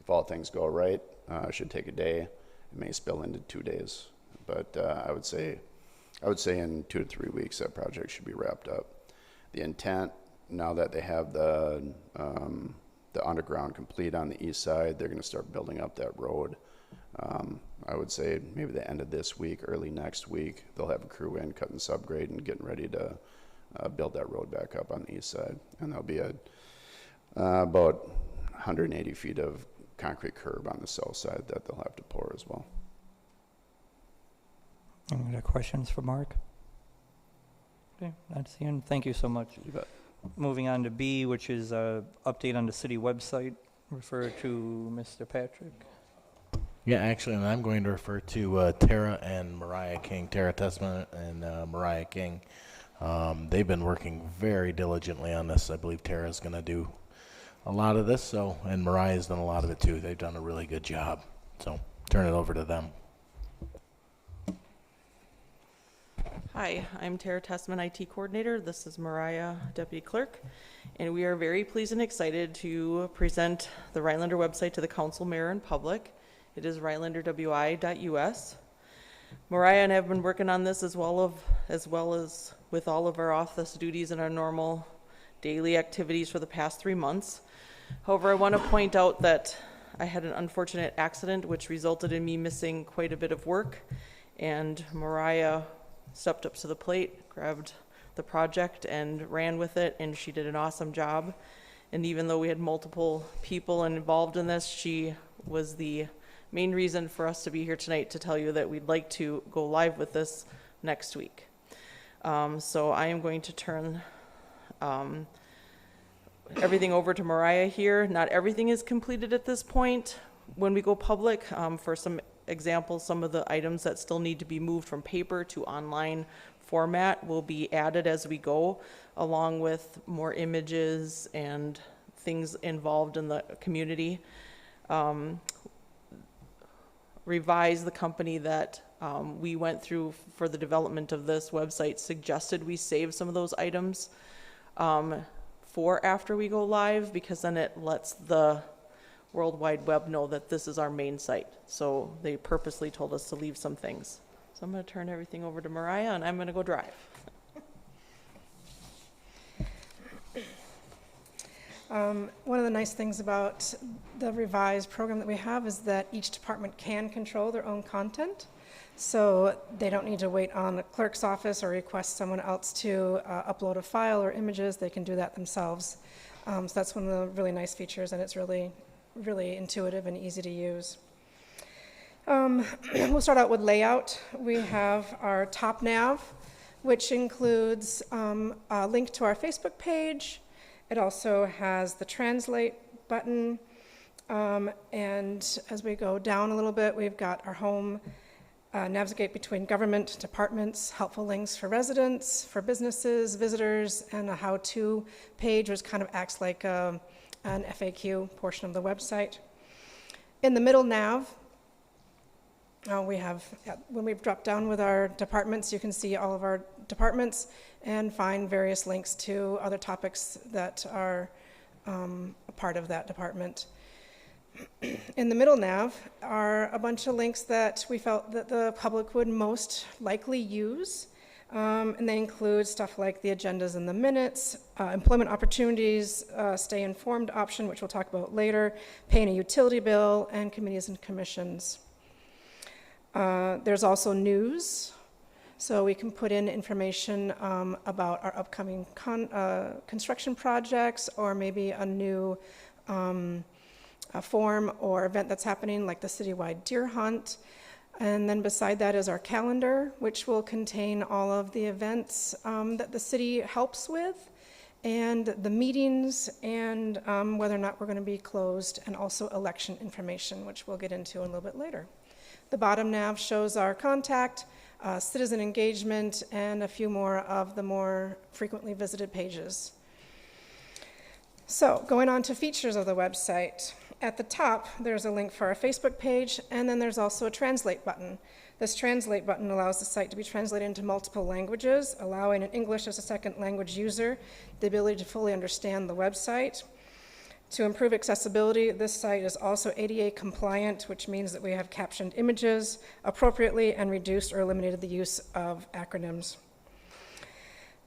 if all things go right, should take a day. It may spill into 2 days, but I would say in 2 to 3 weeks that project should be wrapped up. The intent, now that they have the underground complete on the east side, they're going to start building up that road. I would say maybe the end of this week, early next week, they'll have a crew in cutting subgrade and getting ready to build that road back up on the east side. And there'll be about 180 feet of concrete curb on the south side that they'll have to pour as well. Any other questions for Mark? Okay, that's the end. Thank you so much. Moving on to B, which is update on the city website. Refer to Mr. Patrick. Yeah, actually, and I'm going to refer to Tara and Mariah King, Tara Testament and Mariah King. They've been working very diligently on this. I believe Tara's going to do a lot of this, and Mariah's done a lot of it too. They've done a really good job. So turn it over to them. Hi, I'm Tara Testman, IT Coordinator. This is Mariah, Deputy Clerk. And we are very pleased and excited to present the Rhinelander website to the Council, Mayor, and public. It is rhinelanderwi.us. Mariah and I have been working on this as well as with all of our office duties and our normal daily activities for the past 3 months. However, I want to point out that I had an unfortunate accident which resulted in me missing quite a bit of work, and Mariah stepped up to the plate, grabbed the project and ran with it, and she did an awesome job. And even though we had multiple people involved in this, she was the main reason for us to be here tonight to tell you that we'd like to go live with this next week. So I am going to turn everything over to Mariah here. Not everything is completed at this point. When we go public, for some examples, some of the items that still need to be moved from paper to online format will be added as we go, along with more images and things involved in the community. Revise, the company that we went through for the development of this website, suggested we save some of those items for after we go live, because then it lets the World Wide Web know that this is our main site. So they purposely told us to leave some things. So I'm going to turn everything over to Mariah, and I'm going to go drive. One of the nice things about the revised program that we have is that each department can control their own content. So they don't need to wait on the clerk's office or request someone else to upload a file or images. They can do that themselves. So that's one of the really nice features, and it's really intuitive and easy to use. We'll start out with layout. We have our top nav, which includes a link to our Facebook page. It also has the translate button. And as we go down a little bit, we've got our home, navigate between government departments, helpful links for residents, for businesses, visitors, and a how-to page, which kind of acts like an FAQ portion of the website. In the middle nav, we have, when we've dropped down with our departments, you can see all of our departments and find various links to other topics that are a part of that department. In the middle nav are a bunch of links that we felt that the public would most likely use. And they include stuff like the agendas and the minutes, employment opportunities, stay informed option, which we'll talk about later, paying a utility bill, and committees and commissions. There's also news, so we can put in information about our upcoming construction projects, or maybe a new a form or event that's happening, like the citywide deer hunt. And then beside that is our calendar, which will contain all of the events that the city helps with, and the meetings, and whether or not we're going to be closed, and also election information, which we'll get into a little bit later. The bottom nav shows our contact citizen engagement, and a few more of the more frequently visited pages. So going on to features of the website. At the top, there's a link for our Facebook page, and then there's also a translate button. This translate button allows the site to be translated into multiple languages, allowing an English as a second language user the ability to fully understand the website. To improve accessibility, this site is also ADA compliant, which means that we have captioned images appropriately and reduced or eliminated the use of acronyms.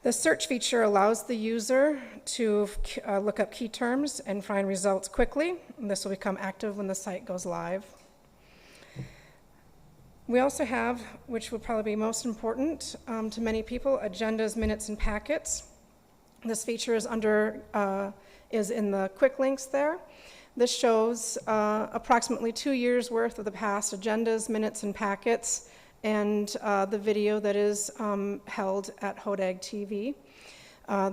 The search feature allows the user to look up key terms and find results quickly. And this will become active when the site goes live. We also have, which would probably be most important to many people, agendas, minutes, and packets. This feature is in the quick links there. This shows approximately 2 years worth of the past agendas, minutes, and packets, and the video that is held at HODAG TV.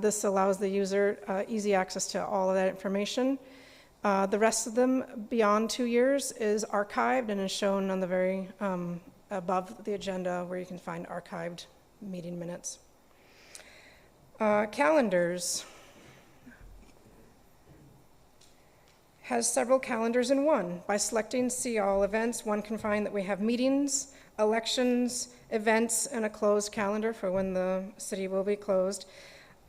This allows the user easy access to all of that information. The rest of them beyond 2 years is archived and is shown on the very above the agenda where you can find archived meeting minutes. Calendars has several calendars in one. By selecting See All Events, one can find that we have meetings, elections, events, and a closed calendar for when the city will be closed.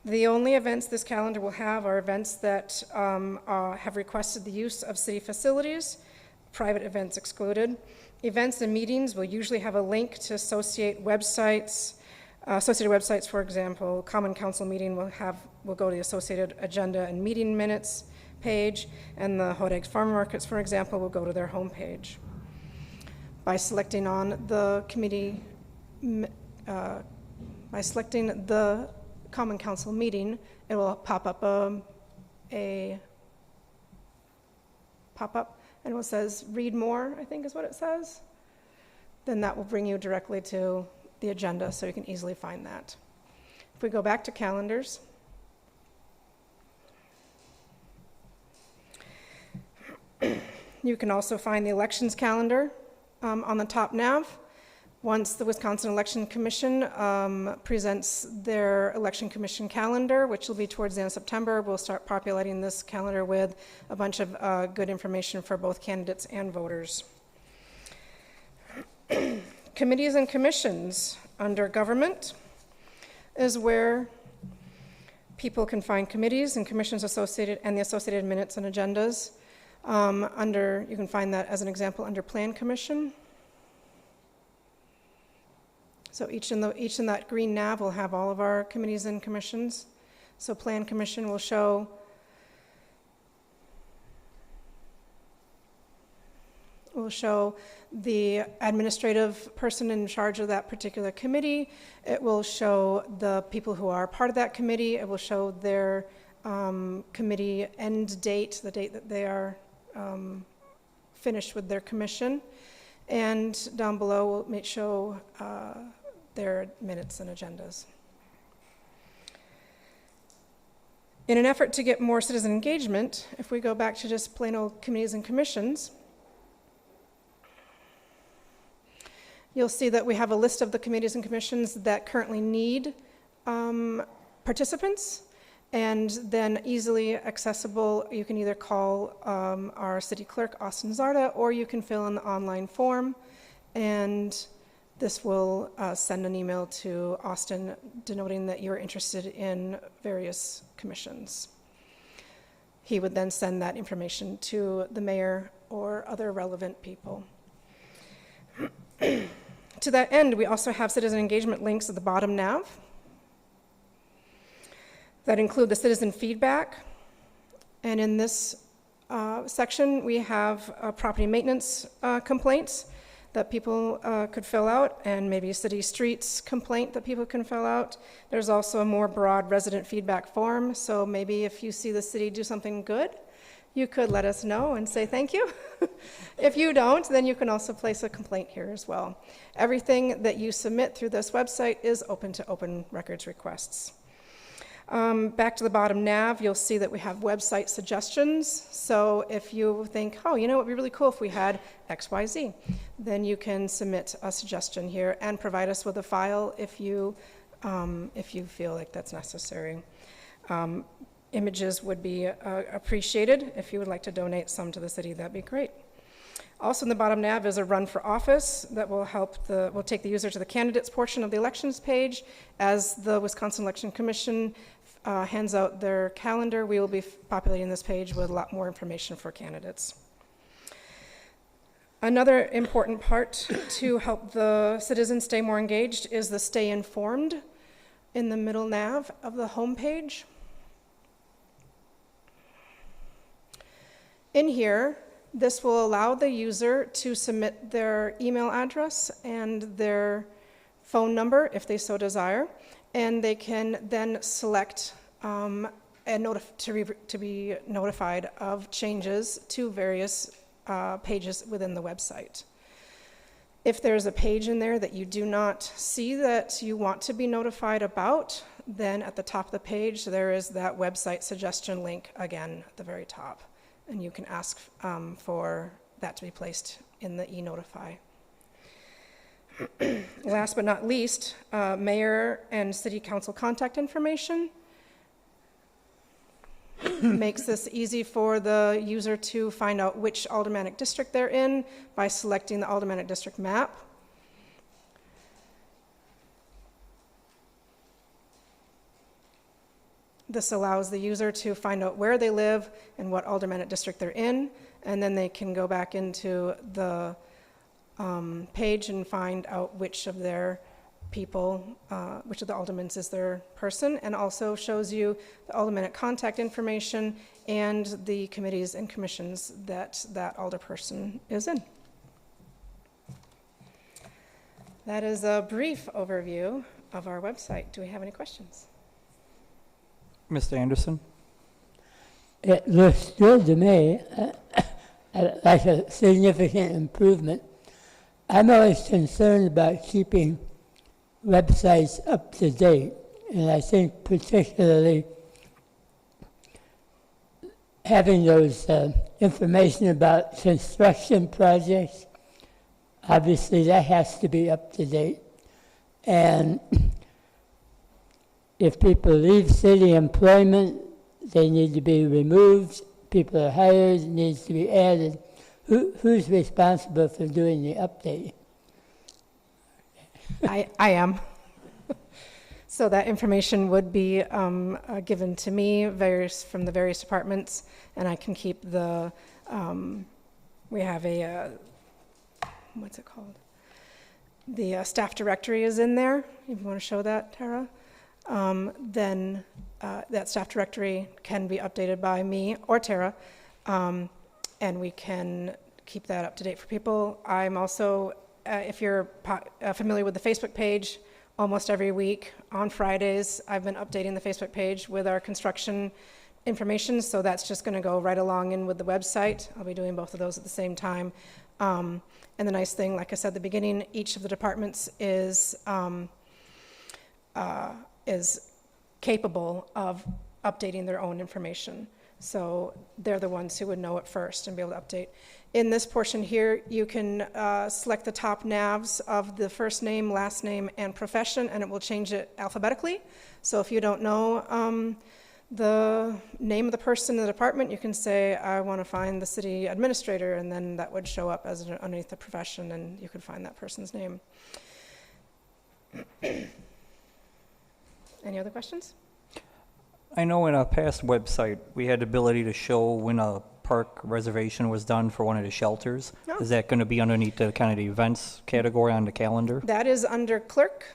The only events this calendar will have are events that have requested the use of city facilities, private events excluded. Events and meetings will usually have a link to associated websites, for example. Common Council meeting will go to the associated agenda and meeting minutes page, and the HODAG farm markets, for example, will go to their homepage. By selecting on the committee, by selecting the Common Council meeting, it will pop up a pop-up, and it says read more, I think is what it says. Then that will bring you directly to the agenda, so you can easily find that. If we go back to calendars, you can also find the elections calendar on the top nav. Once the Wisconsin Election Commission presents their Election Commission calendar, which will be towards the end of September, we'll start populating this calendar with a bunch of good information for both candidates and voters. Committees and commissions under government is where people can find committees and commissions associated and the associated minutes and agendas. You can find that as an example under Plan Commission. So each in that green nav will have all of our committees and commissions. So Plan Commission will show the administrative person in charge of that particular committee. It will show the people who are part of that committee. It will show their committee end date, the date that they are finished with their commission. And down below will show their minutes and agendas. In an effort to get more citizen engagement, if we go back to just plain old committees and commissions, you'll see that we have a list of the committees and commissions that currently need participants, and then easily accessible. You can either call our city clerk, Austin Zarda, or you can fill in the online form, and this will send an email to Austin denoting that you're interested in various commissions. He would then send that information to the mayor or other relevant people. To that end, we also have citizen engagement links at the bottom nav that include the citizen feedback. And in this section, we have property maintenance complaints that people could fill out, and maybe a city streets complaint that people can fill out. There's also a more broad resident feedback form, so maybe if you see the city do something good, you could let us know and say thank you. If you don't, then you can also place a complaint here as well. Everything that you submit through this website is open to open records requests. Back to the bottom nav, you'll see that we have website suggestions. So if you think, oh, you know, it would be really cool if we had XYZ, then you can submit a suggestion here and provide us with a file if you feel like that's necessary. Images would be appreciated. If you would like to donate some to the city, that'd be great. Also in the bottom nav is a run for office that will will take the user to the candidates portion of the elections page. As the Wisconsin Election Commission hands out their calendar, we will be populating this page with a lot more information for candidates. Another important part to help the citizens stay more engaged is the Stay Informed in the middle nav of the home page. In here, this will allow the user to submit their email address and their phone number if they so desire, and they can then select to be notified of changes to various pages within the website. If there's a page in there that you do not see that you want to be notified about, then at the top of the page there is that website suggestion link again at the very top. And you can ask for that to be placed in the e-notify. Last but not least, mayor and city council contact information. Makes this easy for the user to find out which aldermanic district they're in by selecting the aldermanic district map. This allows the user to find out where they live and what aldermanic district they're in, and then they can go back into the page and find out which of their people, which of the aldermans is their person, and also shows you the aldermanic contact information and the committees and commissions that that alderperson is in. That is a brief overview of our website. Do we have any questions? Mr. Anderson? It looks good to me, like a significant improvement. I'm always concerned about keeping websites up to date, and I think particularly having those information about construction projects, obviously that has to be up to date. And if people leave city employment, they need to be removed. People are hired, it needs to be added. Who's responsible for doing the update? I am. So that information would be given to me from the various departments, and I can keep the, we have a, what's it called? The staff directory is in there, if you want to show that, Tara. Then that staff directory can be updated by me or Tara, and we can keep that up to date for people. I'm also, if you're familiar with the Facebook page, almost every week on Fridays, I've been updating the Facebook page with our construction information, so that's just going to go right along in with the website. I'll be doing both of those at the same time. And the nice thing, like I said at the beginning, each of the departments is capable of updating their own information. So they're the ones who would know it first and be able to update. In this portion here, you can select the top navs of the first name, last name, and profession, and it will change it alphabetically. So if you don't know the name of the person in the department, you can say, I want to find the city administrator, and then that would show up as underneath the profession, and you could find that person's name. Any other questions? I know in a past website, we had the ability to show when a park reservation was done for one of the shelters. Oh. Is that going to be underneath the kind of the events category on the calendar? That is under clerk.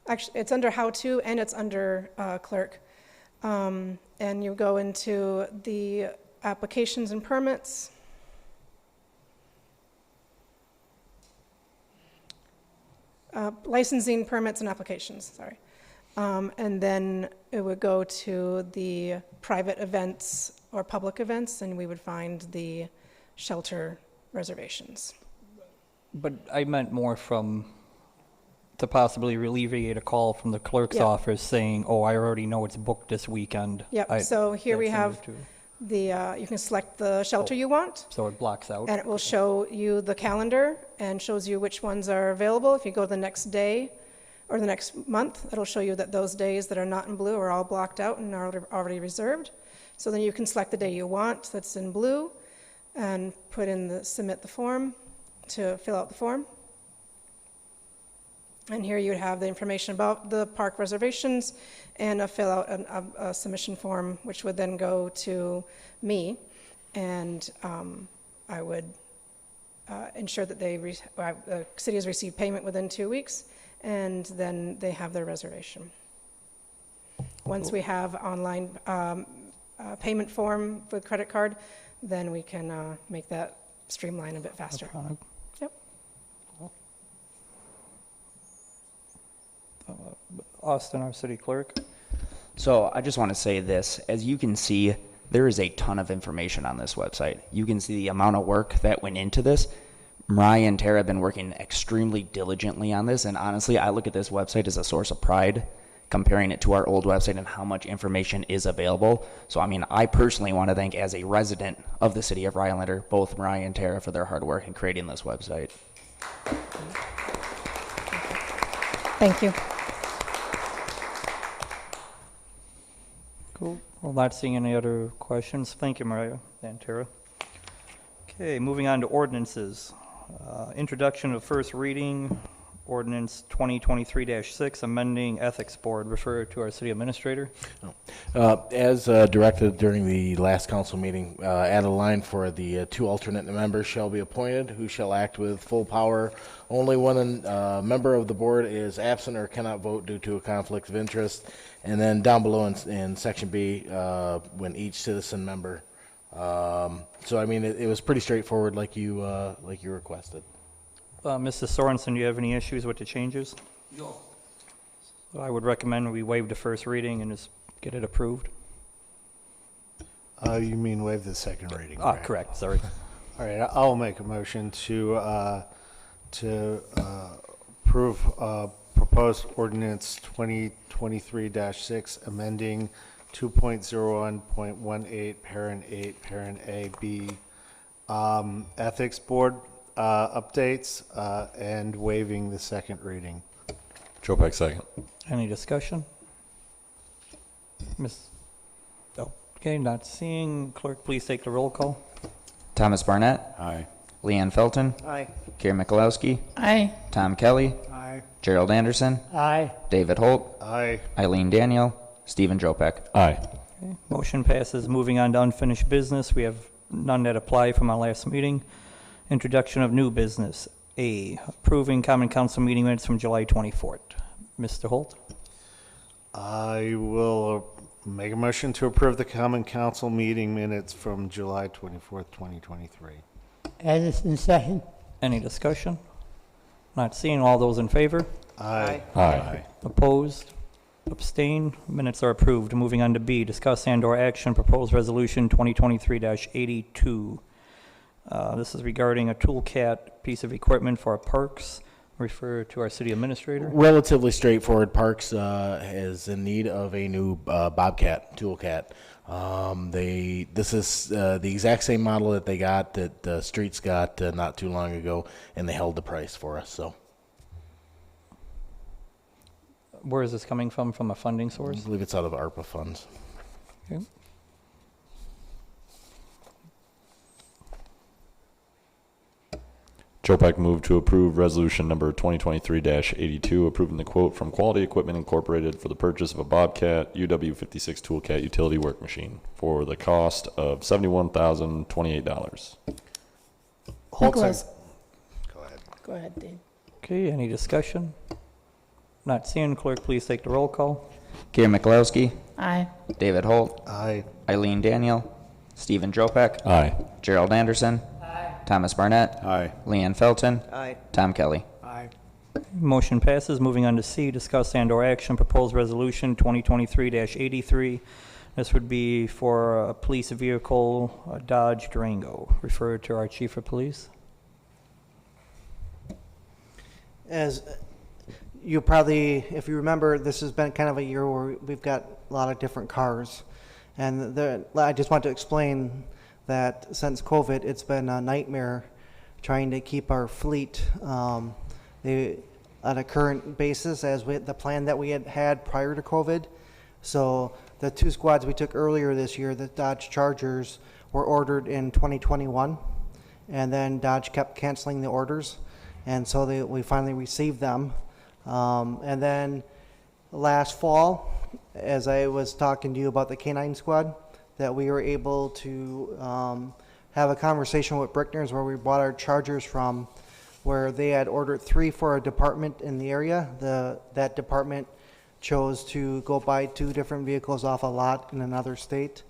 Actually, it's under how to, and it's under clerk. And you go into the applications and permits. Licensing, permits, and applications, sorry. And then it would go to the private events or public events, and we would find the shelter reservations. But I meant more from to possibly alleviate a call from the clerk's Yep. office saying, oh, I already know it's booked this weekend. Yep, so here we that's have similar to- the, you can select the shelter you want, So it blocks out. and it will show you the calendar and shows you which ones are available. If you go the next day or the next month, it'll show you that those days that are not in blue are all blocked out and are already reserved. So then you can select the day you want that's in blue and submit the form to fill out the form. And here you'd have the information about the park reservations and fill out a submission form, which would then go to me. And I would ensure that the city has received payment within 2 weeks, and then they have their reservation. Once we have online payment form with credit card, then we can make that streamline a bit faster. Electronic. Yep. Austin, our city clerk. So I just want to say this. As you can see, there is a ton of information on this website. You can see the amount of work that went into this. Mariah and Tara have been working extremely diligently on this, and honestly, I look at this website as a source of pride, comparing it to our old website and how much information is available. So, I mean, I personally want to thank, as a resident of the city of Rhinelander, both Mariah and Tara for their hard work in creating this website. Thank you. Cool. Well, not seeing any other questions. Thank you, Mariah and Tara. Okay, moving on to ordinances. Introduction of first reading, ordinance 2023-6, amending ethics board. Refer to our city administrator. As directed during the last council meeting, add a line for the 2 alternate members shall be appointed, who shall act with full power only when a member of the board is absent or cannot vote due to a conflict of interest. And then down below in section B, when each citizen member. So I mean, it was pretty straightforward, like you requested. Mrs. Sorensen, do you have any issues with the changes? No. So I would recommend we waive the first reading and just get it approved. You mean waive the second reading? Ah, right? correct, sorry. All right, I'll make a motion to approve proposed ordinance 2023-6, amending 2.01.18, parent 8, parent A, B, ethics board updates, and waiving the second reading. Chopek, second. Any discussion? Okay, not seeing. Clerk, please take the roll call. Thomas Barnett. Aye. Leanne Felton. Aye. Karen Mikulowski. Aye. Tom Kelly. Aye. Gerald Anderson. Aye. David Holt. Aye. Eileen Daniel. Stephen Jopek. Aye. Okay, motion passes. Moving on to unfinished business. We have none that apply from our last meeting. Introduction of new business. A, approving common council meeting minutes from July 24th. Mr. Holt? I will make a motion to approve the common council meeting minutes from July 24th, 2023. Anderson, second. Any discussion? Not seeing. All those in favor? Aye. Aye. Opposed? Abstain? Minutes are approved. Moving on to B, discuss and/or action proposed resolution 2023-82. This is regarding a toolcat piece of equipment for our parks. Refer to our city administrator. Relatively straightforward. Parks is in need of a new Bobcat toolcat. This is the exact same model that they got, that the streets got not too long ago, and they held the price for us. So Where is this coming from? From a funding I source? believe it's out of ARPA funds. Okay. Chopek moved to approve resolution number 2023-82, approving the quote from Quality Equipment Incorporated for the purchase of a Bobcat UW56 toolcat utility work machine for the cost of $71,028. Nicholas. Go ahead. Go ahead, Dave. Okay, any discussion? Not seeing. Clerk, please take the roll call. Karen Mikulowski. Aye. David Holt. Aye. Eileen Daniel. Stephen Jopek. Aye. Gerald Anderson. Thomas Barnett. Aye. Leanne Felton. Aye. Tom Kelly. Aye. Motion passes. Moving on to C, discuss and/or action proposed resolution 2023-83. This would be for a police vehicle, a Dodge Durango. Refer to our chief of police. As you probably, if you remember, this has been kind of a year where we've got a lot of different cars. And I just want to explain that since COVID, it's been a nightmare trying to keep our fleet on a current basis as the plan that we had prior to COVID. So the 2 squads we took earlier this year, the Dodge Chargers, were ordered in 2021, and then Dodge kept canceling the orders, and so we finally received them. And then last fall, as I was talking to you about the K-9 squad, that we were able to have a conversation with Brickner's where we bought our Chargers from, where they had ordered 3 for a department in the area. That department chose to go buy 2 different vehicles off a lot in another state.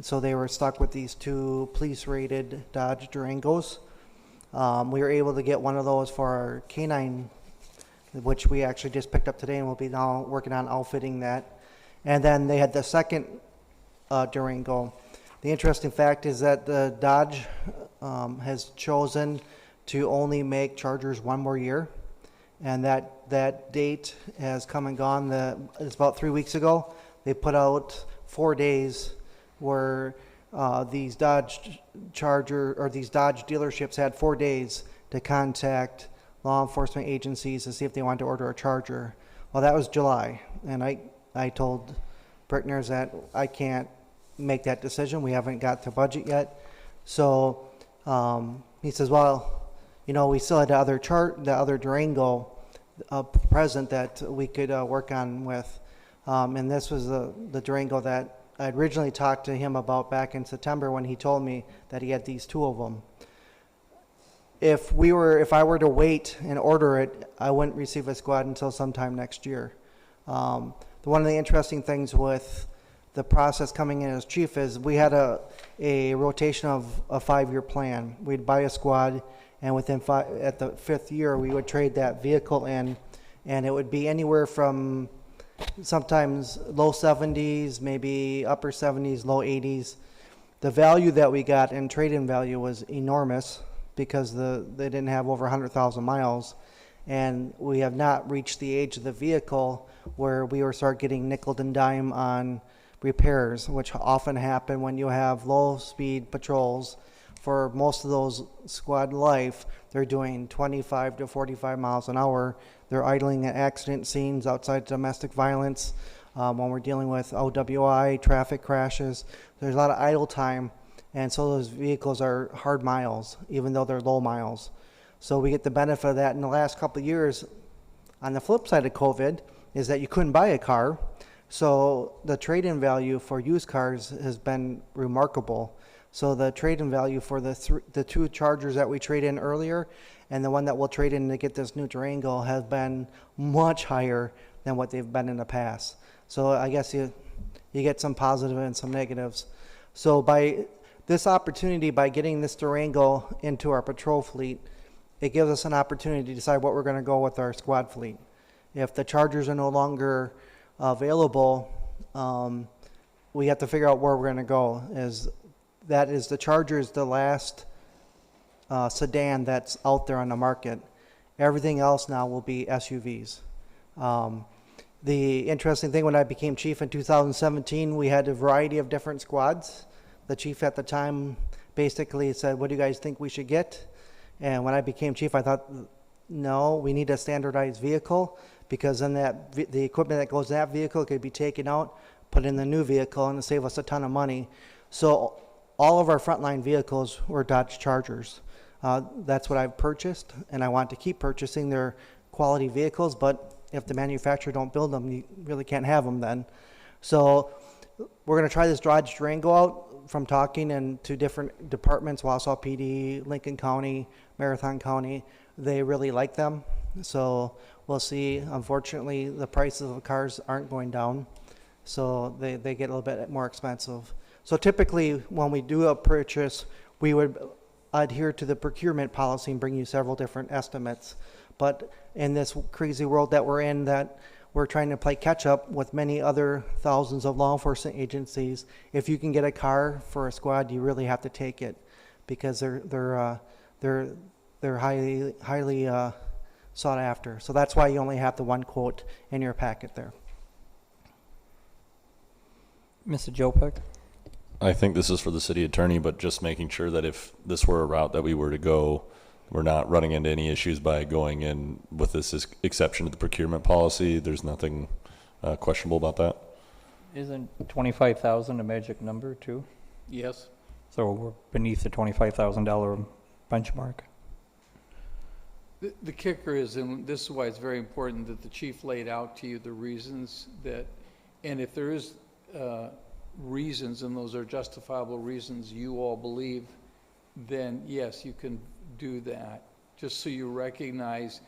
So they were stuck with these 2 police-rated Dodge Durangos. We were able to get one of those for our K-9, which we actually just picked up today, and we'll be now working on outfitting that. And then they had the second Durango. The interesting fact is that the Dodge has chosen to only make Chargers 1 more year, and that date has come and gone. It's about 3 weeks ago. They put out 4 days where these Dodge dealerships had 4 days to contact law enforcement agencies to see if they wanted to order a Charger. Well, that was July, and I told Brickner's that I can't make that decision. We haven't got to budget yet. So he says, well, we still had the other Durango present that we could work on with. And this was the Durango that I originally talked to him about back in September when he told me that he had these 2 of them. If I were to wait and order it, I wouldn't receive a squad until sometime next year. One of the interesting things with the process coming in as chief is we had a rotation of a 5-year plan. We'd buy a squad, and at the 5th year, we would trade that vehicle in, and it would be anywhere from sometimes low 70s, maybe upper 70s, low 80s. The value that we got in trade-in value was enormous because they didn't have over 100,000 miles, and we have not reached the age of the vehicle where we start getting nickel and dime on repairs, which often happen when you have low-speed patrols. For most of those squad life, they're doing 25 to 45 miles an hour. They're idling at accident scenes outside domestic violence. When we're dealing with OWI, traffic crashes, there's a lot of idle time, and so those vehicles are hard miles, even though they're low miles. So we get the benefit of that in the last couple of years. On the flip side of COVID is that you couldn't buy a car, so the trade-in value for used cars has been remarkable. So the trade-in value for the 2 Chargers that we traded in earlier and the one that we'll trade in to get this new Durango has been much higher than what they've been in the past. So I guess you get some positive and some negatives. So by this opportunity, by getting this Durango into our patrol fleet, it gives us an opportunity to decide what we're going to go with our squad fleet. If the Chargers are no longer available, we have to figure out where we're going to go. That is the Charger is the last sedan that's out there on the market. Everything else now will be SUVs. The interesting thing, when I became chief in 2017, we had a variety of different squads. The chief at the time basically said, what do you guys think we should get? And when I became chief, I thought, no, we need a standardized vehicle, because then the equipment that goes in that vehicle could be taken out, put in the new vehicle, and save us a ton of money. So all of our frontline vehicles were Dodge Chargers. That's what I've purchased, and I want to keep purchasing their quality vehicles, but if the manufacturer don't build them, you really can't have them then. So we're going to try this Dodge Durango out from talking to different departments, Wausau PD, Lincoln County, Marathon County. They really like them. So we'll see. Unfortunately, the prices of the cars aren't going down, so they get a little bit more expensive. So typically, when we do a purchase, we would adhere to the procurement policy and bring you several different estimates. But in this crazy world that we're in, that we're trying to play catch up with many other thousands of law enforcement agencies, if you can get a car for a squad, you really have to take it, because they're highly sought after. So that's why you only have the one quote in your packet there. Mr. Jopek? I think this is for the city attorney, but just making sure that if this were a route that we were to go, we're not running into any issues by going in with this exception to the procurement policy. There's nothing questionable about that. Isn't 25,000 a magic number too? Yes. So we're beneath the $25,000 benchmark. The kicker is, and this is why it's very important that the chief laid out to you the reasons that, and if there is reasons, and those are justifiable reasons you all believe, then yes, you can do that. Just so you recognize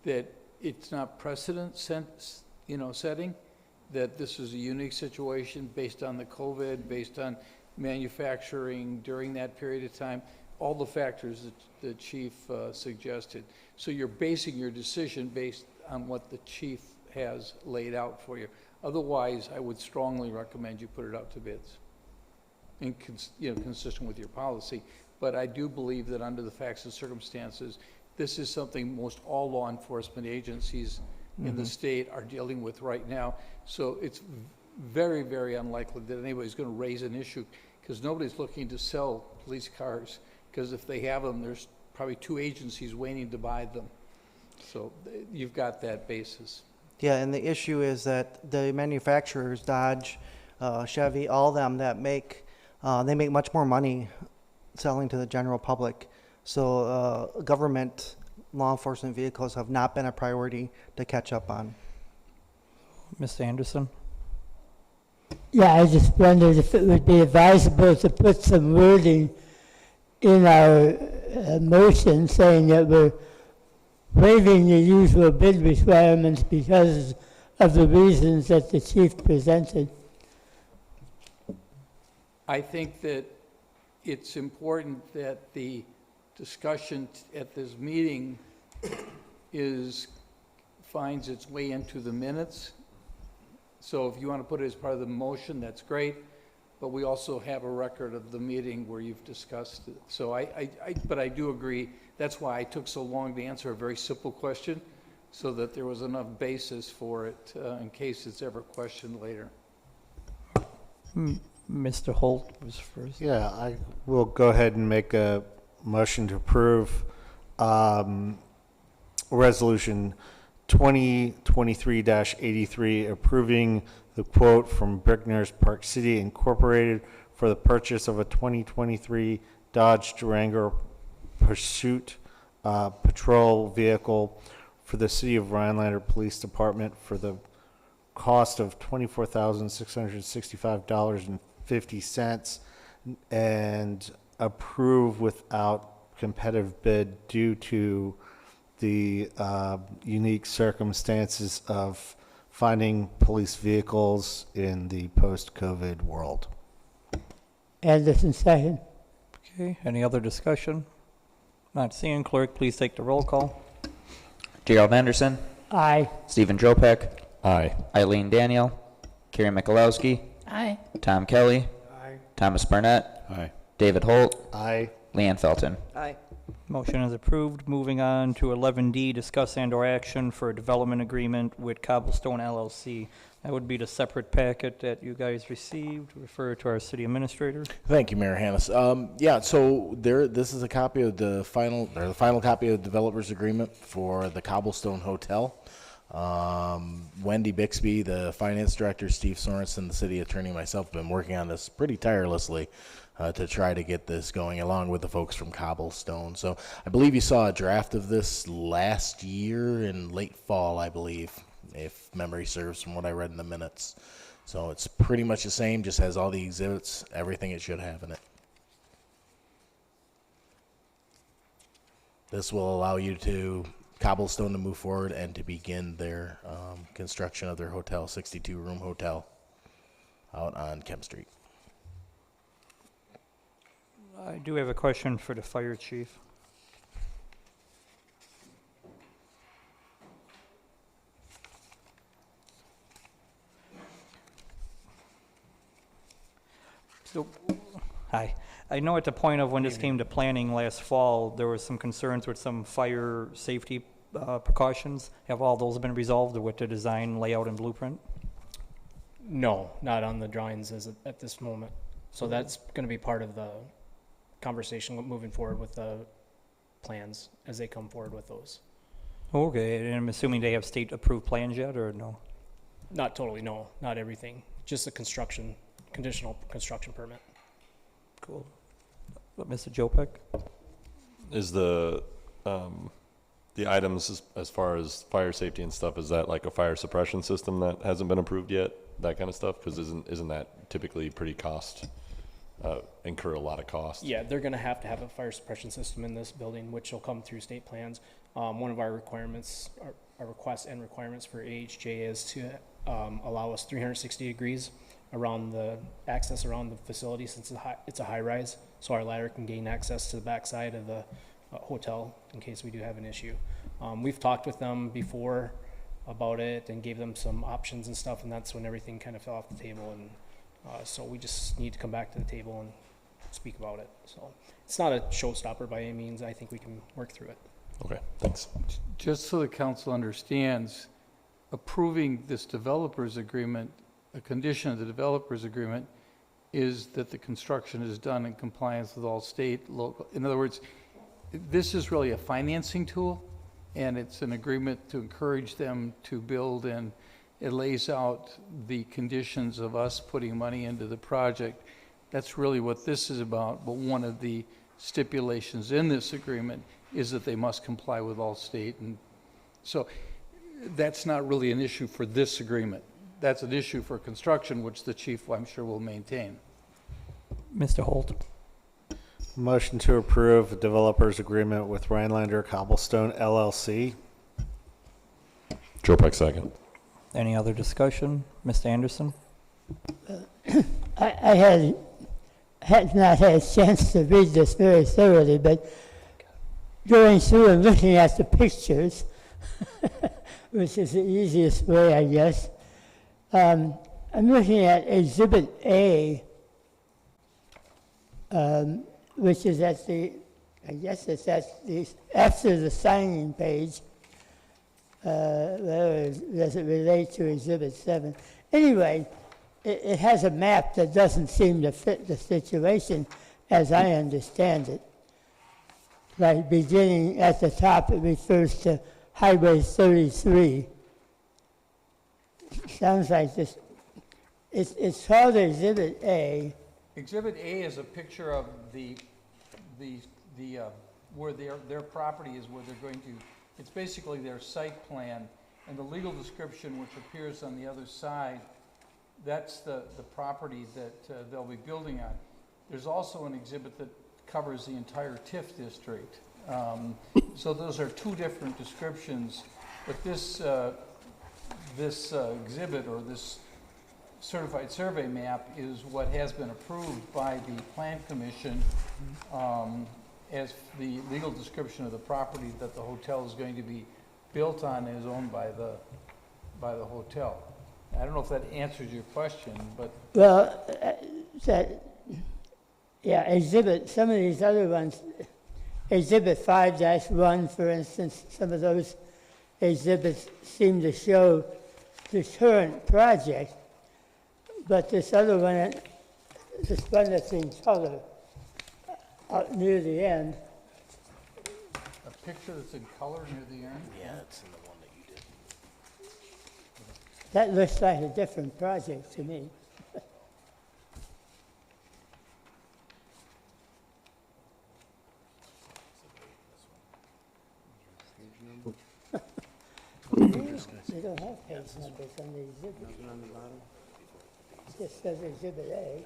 that it's not precedent setting, that this is a unique situation based on the COVID, based on manufacturing during that period of time, all the factors that the chief suggested. So you're basing your decision based on what the chief has laid out for you. Otherwise, I would strongly recommend you put it out to bids, and consistent with your policy. But I do believe that under the facts and circumstances, this is something most all law enforcement agencies in the state are dealing with right now. So it's very, very unlikely that anybody's going to raise an issue, because nobody's looking to sell police cars, because if they have them, there's probably 2 agencies waiting to buy them. So you've got that basis. Yeah, and the issue is that the manufacturers, Dodge, Chevy, all of them that they make much more money selling to the general public. So government law enforcement vehicles have not been a priority to catch up on. Mr. Anderson? Yeah, I just wondered if it would be advisable to put some wording in our motion saying that we're waiving the usual bid requirements because of the reasons that the chief presented. I think that it's important that the discussion at this meeting finds its way into the minutes. So if you want to put it as part of the motion, that's great. But we also have a record of the meeting where you've discussed it. So but I do agree. That's why I took so long to answer a very simple question, so that there was enough basis for it in case it's ever questioned later. Mr. Holt was first. Yeah, I will go ahead and make a motion to approve Resolution 2023-83, approving the quote from Brickner's Park City Incorporated for the purchase of a 2023 Dodge Durango Pursuit patrol vehicle for the City of Rhinelander Police Department for the cost of $24,665.50, and approve without competitive bid due to the unique circumstances of finding police vehicles in the post-COVID world. Anderson, second. Okay, any other discussion? Not seeing. Clerk, please take the roll call. Gerald Anderson, Aye. Stephen Jopek, Aye. Eileen Daniel, Carrie Michalowski, Aye. Tom Kelly, Aye. Thomas Barnett, Aye. David Holt, Aye. Leanne Felton. Aye. Motion is approved. Moving on to 11D, discuss and/or action for a development agreement with Cobblestone LLC. That would be the separate packet that you guys received. Refer to our city administrator. Thank you, Mayor Hannes. Yeah, so this is a copy of the final copy of the developer's agreement for the Cobblestone Hotel. Wendy Bixby, the finance director, Steve Sorensen, the city attorney, and myself have been working on this pretty tirelessly to try to get this going, along with the folks from Cobblestone. So I believe you saw a draft of this last year in late fall, I believe, if memory serves from what I read in the minutes. So it's pretty much the same, just has all the exhibits, everything it should have in it. This will allow Cobblestone to move forward and to begin their construction of their hotel, 62-room hotel out on Kemp Street. I do have a question for the fire chief. So, hi. I know at the point of when this came to planning last fall, there were some concerns with some fire safety precautions? Have all those been resolved with the design, layout, and blueprint? No, not on the drawings at this moment. So that's going to be part of the conversation moving forward with the plans as they come forward with those. Okay, and I'm assuming they have state-approved plans yet, or no? Not totally, no, not everything. Just the conditional construction permit. Cool. Mr. Jopek? Is the items as far as fire safety and stuff, is that like a fire suppression system that hasn't been approved yet? That kind of stuff? Because isn't that typically pretty incur a lot of cost? Yeah, they're going to have a fire suppression system in this building, which will come through state plans. One of our requirements, our requests and requirements for AHJ is to allow us 360 degrees around the access around the facility, since it's a high rise, so our ladder can gain access to the backside of the hotel in case we do have an issue. We've talked with them before about it and gave them some options and stuff, and that's when everything kind of fell off the table, and so we just need to come back to the table and speak about it. So it's not a showstopper by any means. I think we can work through it. Okay, thanks. Just so the council understands, approving this developers agreement, a condition of the developers agreement is that the construction is done in compliance with all state, local. In other words, this is really a financing tool, and it's an agreement to encourage them to build, and it lays out the conditions of us putting money into the project. That's really what this is about, but one of the stipulations in this agreement is that they must comply with all state, and so that's not really an issue for this agreement. That's an issue for construction, which the chief, I'm sure, will maintain. Mr. Holt? Motion to approve a developer's agreement with Rhinelander Cobblestone LLC. Jopek, second. Any other discussion? Mr. Anderson? I had not had a chance to read this very thoroughly, but going through and looking at the pictures, which is the easiest way, I guess, I'm looking at Exhibit A, which is at the, I guess it's at the, after the signing page. Does it relate to Exhibit 7? Anyway, it has a map that doesn't seem to fit the situation as I understand it. Like beginning at the top, it refers to Highway 33. Sounds like this, it's called Exhibit A. Exhibit A is a picture of the where their property is, where they're going to, it's basically their site plan, and the legal description which appears on the other side, that's the property that they'll be building on. There's also an exhibit that covers the entire TIF district. So those are two different descriptions, but this exhibit, or this certified survey map, is what has been approved by the Plan Commission as the legal description of the property that the hotel is going to be built on and is owned by the hotel. I don't know if that answers your question, but... Well, exhibit, some of these other ones, Exhibit 5-1, for instance, some of those exhibits seem to show the current project, but this other one, this one that's in color, out near the end. A picture that's in color near the end? Yeah, it's in the one that you did. That looks like a different project to me. They don't have page numbers on the exhibit. Nothing on the bottom? It just says Exhibit A,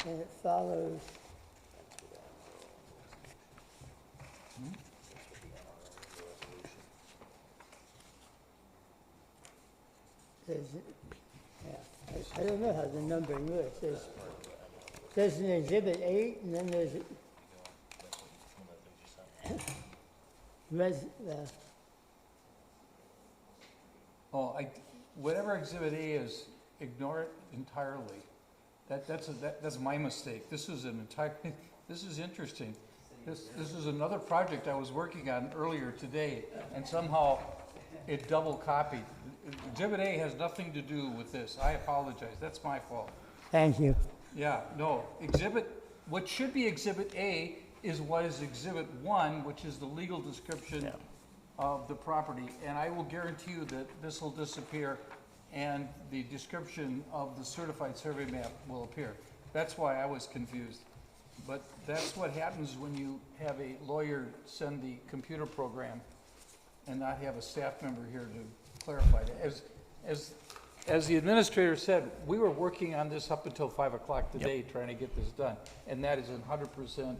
and it follows. I don't know how the numbering works. There's an Exhibit 8, and then there's whatever Exhibit A is, ignore it entirely. That's my mistake. This is interesting. This is another project I was working on earlier today, and somehow it double copied. Exhibit A has nothing to do with this. I apologize. That's my fault. Thank you. Yeah, no, what should be Exhibit A is what is Exhibit 1, which is the legal description of the property. And I will guarantee you that this will disappear and the description of the certified survey map will appear. That's why I was confused. But that's what happens when you have a lawyer send the computer program and not have a staff member here to clarify that. As the administrator said, we were working on this up until 5 o'clock today trying to get this done. And that is 100%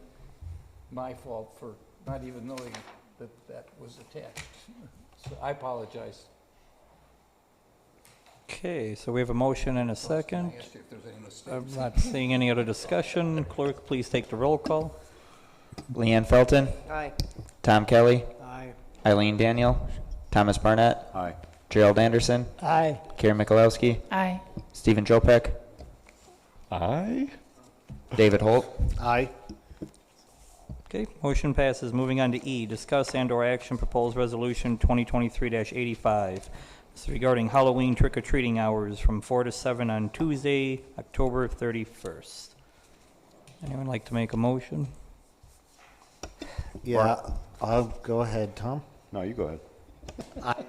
my fault for not even knowing that that was attached. So I apologize. Okay, so we have a motion and a second. I asked you if there's any mistakes. I'm not seeing any other discussion. Clerk, please take the roll call. Leanne Felton. Aye. Tom Kelly. Aye. Eileen Daniel. Thomas Barnett. Aye. Gerald Anderson. Aye. Karen Mikulowski. Aye. Stephen Jopek. Aye. David Holt. Aye. Okay, motion passes. Moving on to E, discuss and/or action proposed resolution 2023-85. This is regarding Halloween trick-or-treating hours from 4 to 7 on Tuesday, October 31st. Anyone like to make a motion? Yeah, I'll go ahead, Tom. No, you go ahead.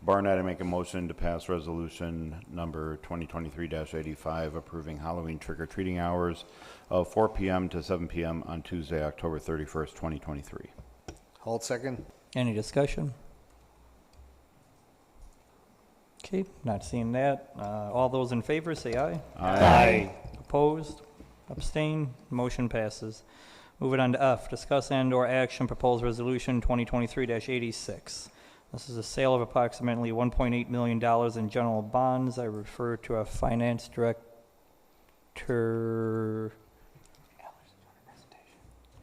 Barnett, I make a motion to pass resolution number 2023-85 approving Halloween trick-or-treating hours of 4 p.m. to 7 p.m. on Tuesday, October 31st, 2023. Hold second. Any discussion? Okay, not seeing that. All those in favor, say aye. Aye. Opposed? Abstain? Motion passes. Moving on to F, discuss and/or action proposed resolution 2023-86. This is a sale of approximately $1.8 million in general bonds. I refer to our finance director,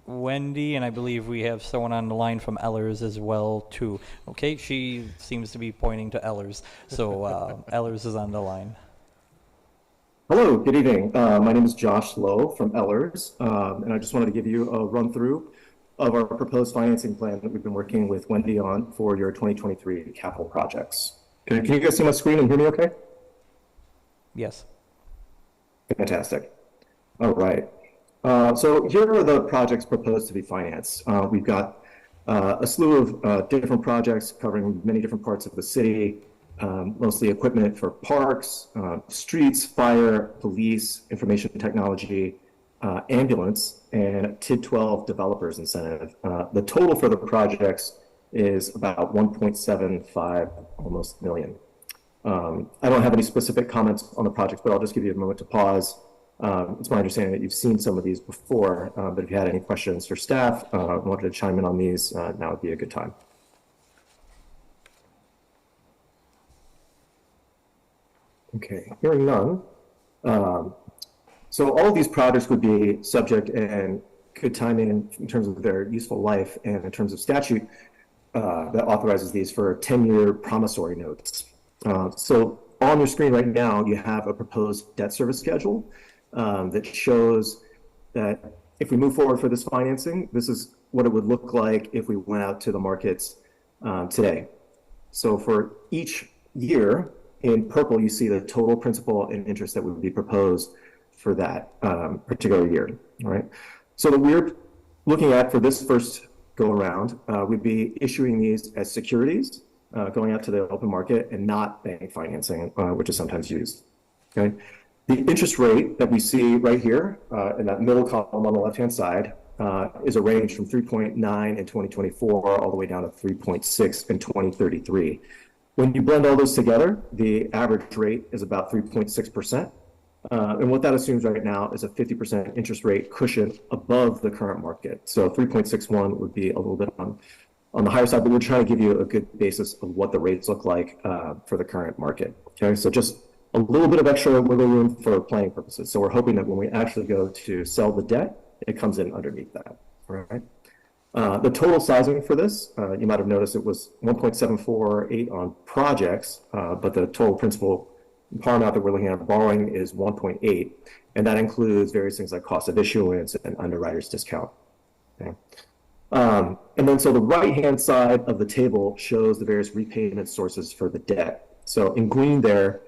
Wendy, and I believe we have someone on the line from Ellers as well, too. Okay, she seems to be pointing to Ellers. So Ellers is on the line. Hello, good evening. My name is Josh Lowe from Ellers, and I just wanted to give you a run-through of our proposed financing plan that we've been working with Wendy on for your 2023 capital projects. Can you guys see my screen and hear me okay? Yes. Fantastic. All right. So here are the projects proposed to be financed. We've got a slew of different projects covering many different parts of the city, mostly equipment for parks, streets, fire, police, information technology, ambulance, and TID-12 developers incentive. The total for the projects is about 1.75 almost million. I don't have any specific comments on the projects, but I'll just give you a moment to pause. It's my understanding that you've seen some of these before, but if you had any questions for staff, wanted to chime in on these, now would be a good time. Okay, hearing none. So all of these projects would be subject and could time in terms of their useful life and in terms of statute that authorizes these for 10-year promissory notes. So on your screen right now, you have a proposed debt service schedule that shows that if we move forward for this financing, this is what it would look like if we went out to the markets today. So for each year, in purple, you see the total principal and interest that would be proposed for that particular year, all right? So what we're looking at for this first go around, we'd be issuing these as securities, going out to the open market and not bank financing, which is sometimes used, okay? The interest rate that we see right here in that middle column on the left-hand side is a range from 3.9 in 2024 all the way down to 3.6 in 2033. When you blend all those together, the average rate is about 3.6%. And what that assumes right now is a 50% interest rate cushion above the current market. So 3.61 would be a little bit on the higher side, but we're trying to give you a good basis of what the rates look like for the current market. Okay, so just a little bit of extra wiggle room for planning purposes. So we're hoping that when we actually go to sell the debt, it comes in underneath that. All right. The total sizing for this, you might have noticed it was 1.748 on projects, but the total principal par amount that we're looking at borrowing is 1.8, and that includes various things like cost of issuance and underwriter's discount. Okay. And then so the right-hand side of the table shows the various repayment sources for the debt. So in green there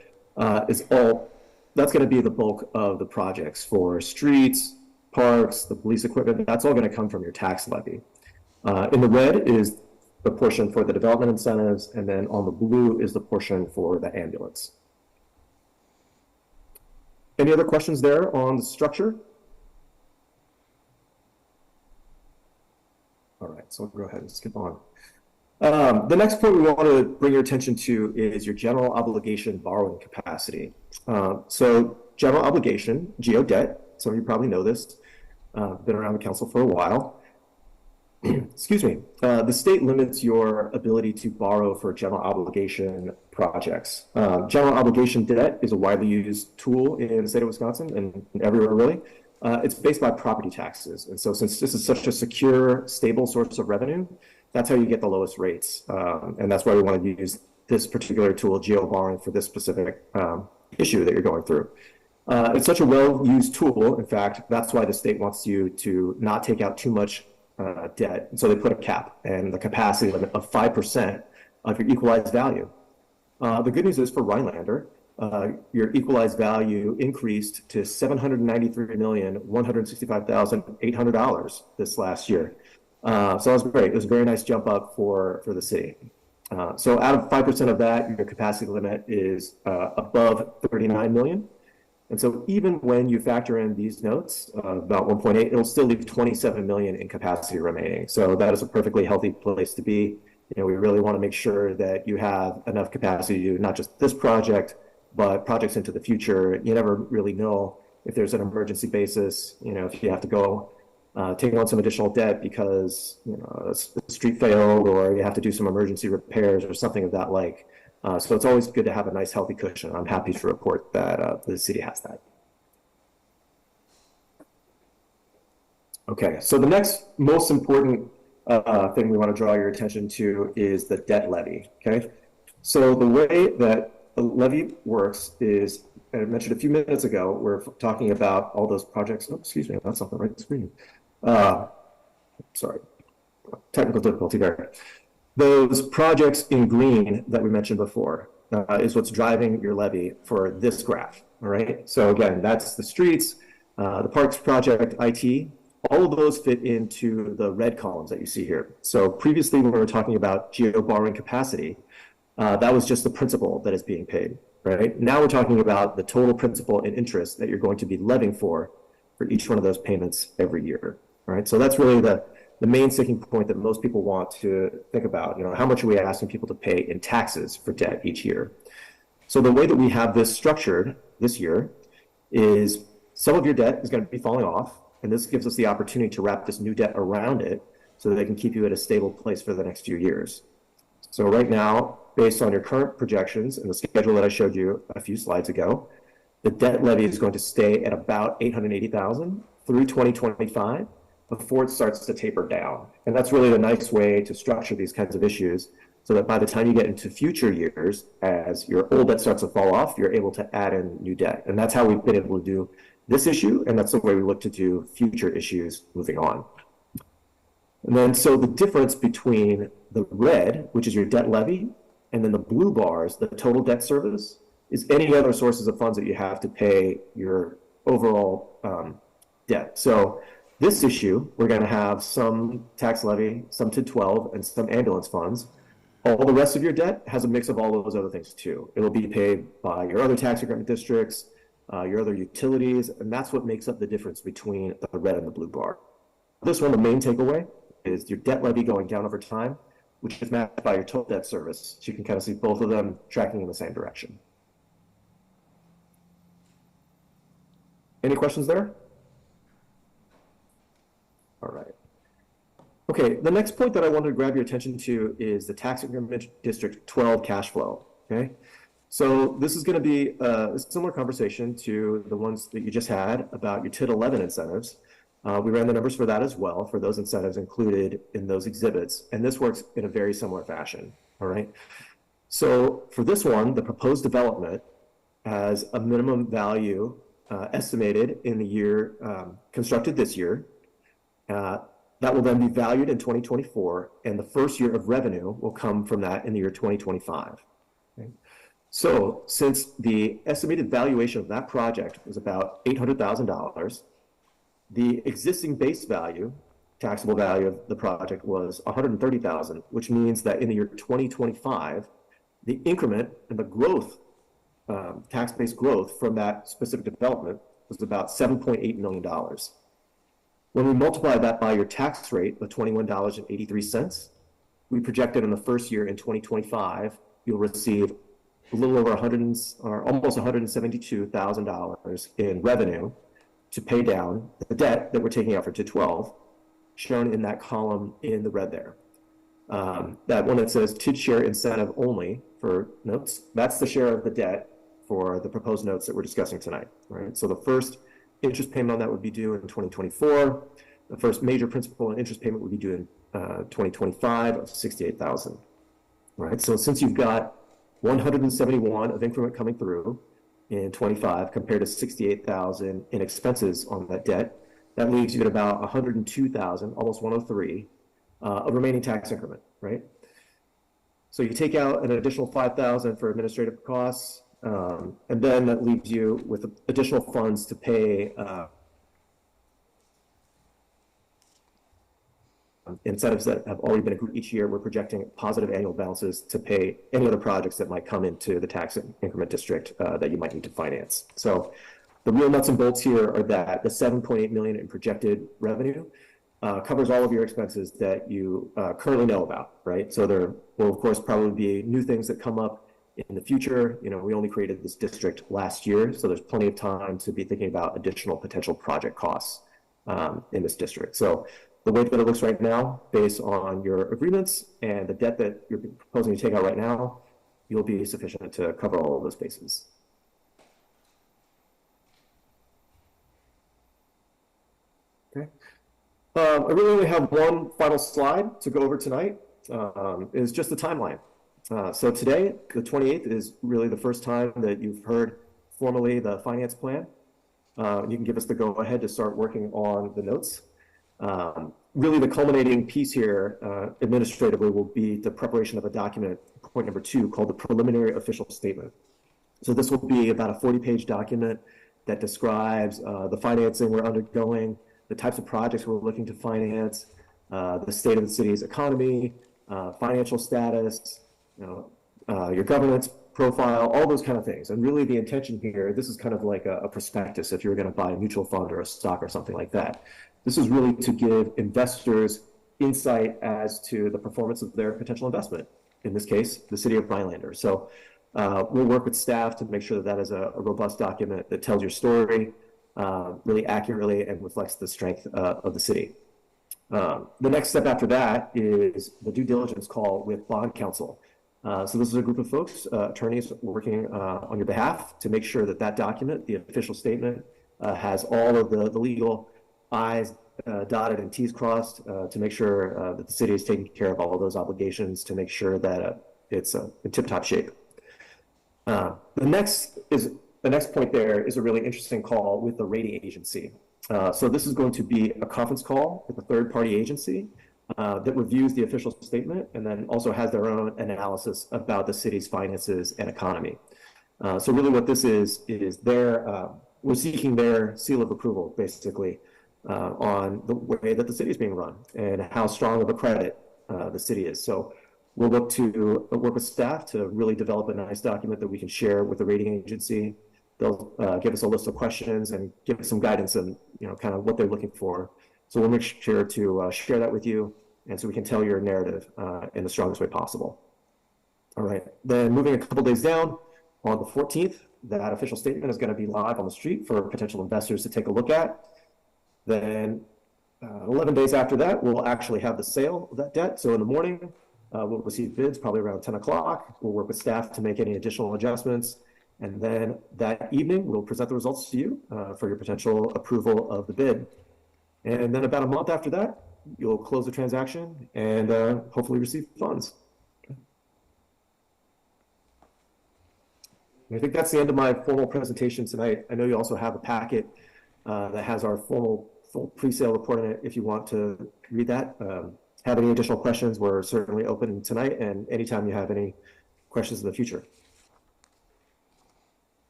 is all, that's going to be the bulk of the projects for streets, parks, the police equipment. That's all going to come from your tax levy. In the red is the portion for the development incentives, and then on the blue is the portion for the ambulance. Any other questions there on the structure? All right, so we'll go ahead and skip on. The next point we want to bring your attention to is your general obligation borrowing capacity. So general obligation, GO debt, some of you probably know this, been around the council for a while. Excuse me. The state limits your ability to borrow for general obligation projects. General obligation debt is a widely used tool in the state of Wisconsin and everywhere really. It's based by property taxes. And so since this is such a secure, stable source of revenue, that's how you get the lowest rates. And that's why we want to use this particular tool, geo borrowing, for this specific issue that you're going through. It's such a well-used tool. In fact, that's why the state wants you to not take out too much debt. And so they put a cap and the capacity limit of 5% of your equalized value. The good news is for Rhinelander, your equalized value increased to $793,165,800 this last year. So that was great. It was a very nice jump up for the city. So out of 5% of that, your capacity limit is above 39 million. And so even when you factor in these notes, about 1.8, it'll still leave 27 million in capacity remaining. So that is a perfectly healthy place to be. You know, we really want to make sure that you have enough capacity to do not just this project, but projects into the future. You never really know if there's an emergency basis, you know, if you have to go take on some additional debt because, you know, a street failed or you have to do some emergency repairs or something of that like. So it's always good to have a nice healthy cushion. I'm happy to report that the city has that. Okay, so the next most important thing we want to draw your attention to is the debt levy, okay? So the way that the levy works is, I mentioned a few minutes ago, we're talking about all those projects. Oh, excuse me, that's not the right screen. Sorry, technical difficulty there. Those projects in green that we mentioned before is what's driving your levy for this graph, all right? So again, that's the streets, the parks project, IT, all of those fit into the red columns that you see here. So previously when we were talking about geo borrowing capacity, that was just the principal that is being paid, right? Now we're talking about the total principal and interest that you're going to be levying for each one of those payments every year, all right? So that's really the main sticking point that most people want to think about. You know, how much are we asking people to pay in taxes for debt each year? So the way that we have this structured this year is some of your debt is going to be falling off, and this gives us the opportunity to wrap this new debt around it so that they can keep you at a stable place for the next few years. So right now, based on your current projections and the schedule that I showed you a few slides ago, the debt levy is going to stay at about 880,000 through 2025 before it starts to taper down. And that's really a nice way to structure these kinds of issues so that by the time you get into future years, as your old debt starts to fall off, you're able to add in new debt. And that's how we've been able to do this issue, and that's the way we look to do future issues moving on. And then so the difference between the red, which is your debt levy, and then the blue bars, the total debt service, is any other sources of funds that you have to pay your overall debt. So this issue, we're going to have some tax levy, some TID 12, and some ambulance funds. All the rest of your debt has a mix of all those other things too. It'll be paid by your other tax increment districts, your other utilities, and that's what makes up the difference between the red and the blue bar. This one, the main takeaway, is your debt levy going down over time, which is matched by your total debt service. So you can kind of see both of them tracking in the same direction. Any questions there? All right. Okay, the next point that I wanted to grab your attention to is the tax increment district 12 cash flow, okay? So this is going to be a similar conversation to the ones that you just had about your TID 11 incentives. We ran the numbers for that as well, for those incentives included in those exhibits, and this works in a very similar fashion, all right? So for this one, the proposed development has a minimum value estimated in the year constructed this year. That That will then be valued in 2024, and the first year of revenue will come from that in the year 2025. Okay? So since the estimated valuation of that project was about $800,000, the existing base value, taxable value of the project was $130,000, which means that in the year 2025, the increment and the growth, tax-based growth from that specific development was about $7.8 million. When we multiply that by your tax rate of $21.83, we projected in the first year in 2025, you'll receive a little over almost $172,000 in revenue to pay down the debt that we're taking out for 212, shown in that column in the red there. That one that says TID share incentive only for notes, that's the share of the debt for the proposed notes that we're discussing tonight, right? So the first interest payment on that would be due in 2024. The first major principal and interest payment would be due in 2025 of $68,000, right? So since you've got 171 of increment coming through in 25 compared to 68,000 in expenses on that debt, that leaves you at about 102,000, almost 103, of remaining tax increment, right? So you take out an additional 5,000 for administrative costs, and then that leaves you with additional funds to pay incentives that have already been accrued each year. We're projecting positive annual balances to pay any other projects that might come into the tax increment district that you might need to finance. So the real nuts and bolts here are that the $7.8 million in projected revenue covers all of your expenses that you currently know about, right? So there will, of course, probably be new things that come up in the future. You know, we only created this district last year, so there's plenty of time to be thinking about additional potential project costs in this district. So the way that it looks right now, based on your agreements and the debt that you're proposing to take out right now, you'll be sufficient to cover all of those bases. Okay. I really only have one final slide to go over tonight, is just the timeline. So today, the 28th, is really the first time that you've heard formally the finance plan. You can give us the go-ahead to start working on the notes. Really, the culminating piece here administratively will be the preparation of a document, point number 2, called the preliminary official statement. So this will be about a 40-page document that describes the financing we're undergoing, the types of projects we're looking to finance, the state of the city's economy, financial status, your governance profile, all those kind of things. And really the intention here, this is kind of like a prospectus if you were going to buy a mutual fund or a stock or something like that. This is really to give investors insight as to the performance of their potential investment, in this case, the city of Rhinelander. So we'll work with staff to make sure that that is a robust document that tells your story really accurately and reflects the strength of the city. The next step after that is the due diligence call with bond counsel. So this is a group of folks, attorneys working on your behalf to make sure that that document, the official statement, has all of the legal I's dotted and T's crossed to make sure that the city is taking care of all of those obligations to make sure that it's in tip-top shape. The next point there is a really interesting call with the rating agency. So this is going to be a conference call with a third-party agency that reviews the official statement and then also has their own analysis about the city's finances and economy. So really what this is we're seeking their seal of approval, basically, on the way that the city is being run and how strong of a credit the city is. So we'll look to work with staff to really develop a nice document that we can share with the rating agency. They'll give us a list of questions and give us some guidance on kind of what they're looking for. So we'll make sure to share that with you, and so we can tell your narrative in the strongest way possible. All right, then moving a couple days down, on the 14th, that official statement is going to be live on the street for potential investors to take a look at. Then 11 days after that, we'll actually have the sale of that debt. So in the morning, we'll receive bids probably around 10 o'clock. We'll work with staff to make any additional adjustments. And then that evening, we'll present the results to you for your potential approval of the bid. And then about a month after that, you'll close the transaction and hopefully receive funds. I think that's the end of my formal presentation tonight. I know you also have a packet that has our formal full pre-sale report on it if you want to read that. Have any additional questions, we're certainly open tonight and anytime you have any questions in the future.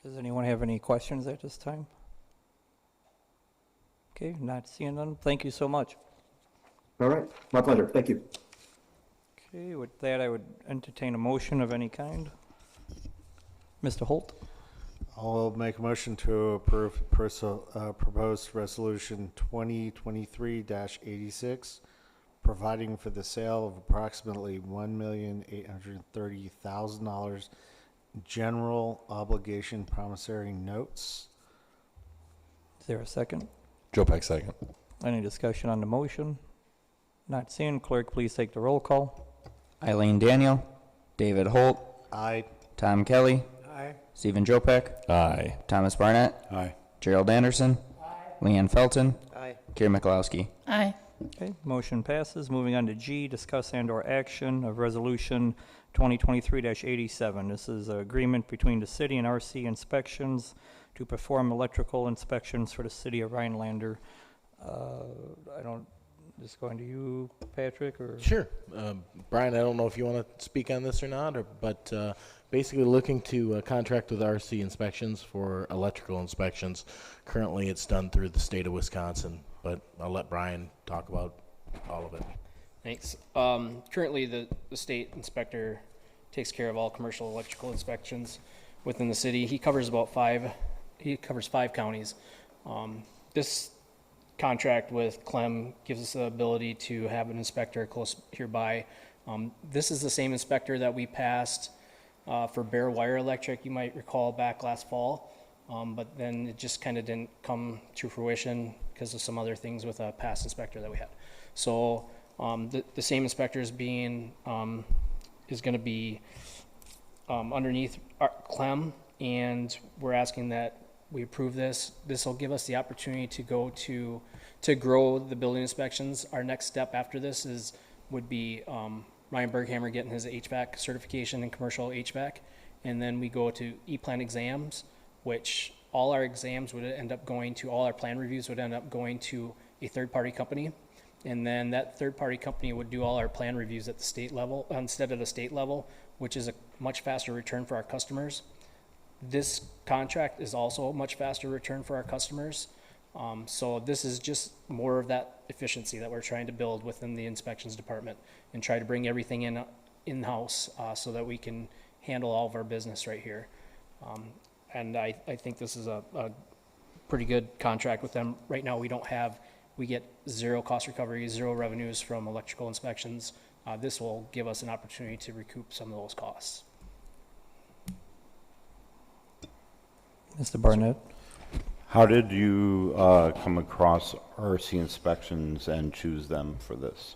Does anyone have any questions at this time? Okay, not seeing none. Thank you so much. All right, my pleasure. Thank you. Okay, with that, I would entertain a motion of any kind. Mr. Holt? I'll make a motion to approve proposed resolution 2023-86, providing for the sale of approximately $1,830,000 general obligation promissory notes. Is there a second? Joe Peck, second. Any discussion on the motion? Not seeing. Clerk, please take the roll call. Eileen Daniel, David Holt, Aye. Tom Kelly, Aye. Stephen Jopek, Aye. Thomas Barnett, Aye. Gerald Anderson, Leanne Felton, Aye. Kira Mikulowski. Aye. Okay, motion passes. Moving on to G, discuss and/or action of resolution 2023-87. This is an agreement between the city and RC Inspections to perform electrical inspections for the city of Rhinelander. Just going to you, Patrick, or? Sure. Brian, I don't know if you want to speak on this or not, but basically looking to contract with RC Inspections for electrical inspections. Currently, it's done through the state of Wisconsin, but I'll let Brian talk about all of it. Thanks. Currently, the state inspector takes care of all commercial electrical inspections within the city. He covers five counties. This contract with Clem gives us the ability to have an inspector close hereby. This is the same inspector that we passed for bare wire electric, you might recall, back last fall. But then it just kind of didn't come to fruition because of some other things with a past inspector that we had. So the same inspector is going to be underneath Clem, and we're asking that we approve this. This will give us the opportunity to go to grow the building inspections. Our next step after this would be Ryan Berghammer getting his HVAC certification in commercial HVAC, and then we go to E-Plan exams, which all our exams would end up going to, all our plan reviews would end up going to a third-party company, and then that third-party company would do all our plan reviews at the state level instead of the state level, which is a much faster return for our customers. This contract is also a much faster return for our customers. So this is just more of that efficiency that we're trying to build within the inspections department and try to bring everything in-house so that we can handle all of our business right here. And I think this is a pretty good contract with them. Right now we get zero cost recovery, zero revenues from electrical inspections. This will give us an opportunity to recoup some of those costs. Mr. Barnett? How did you come across RC Inspections and choose them for this?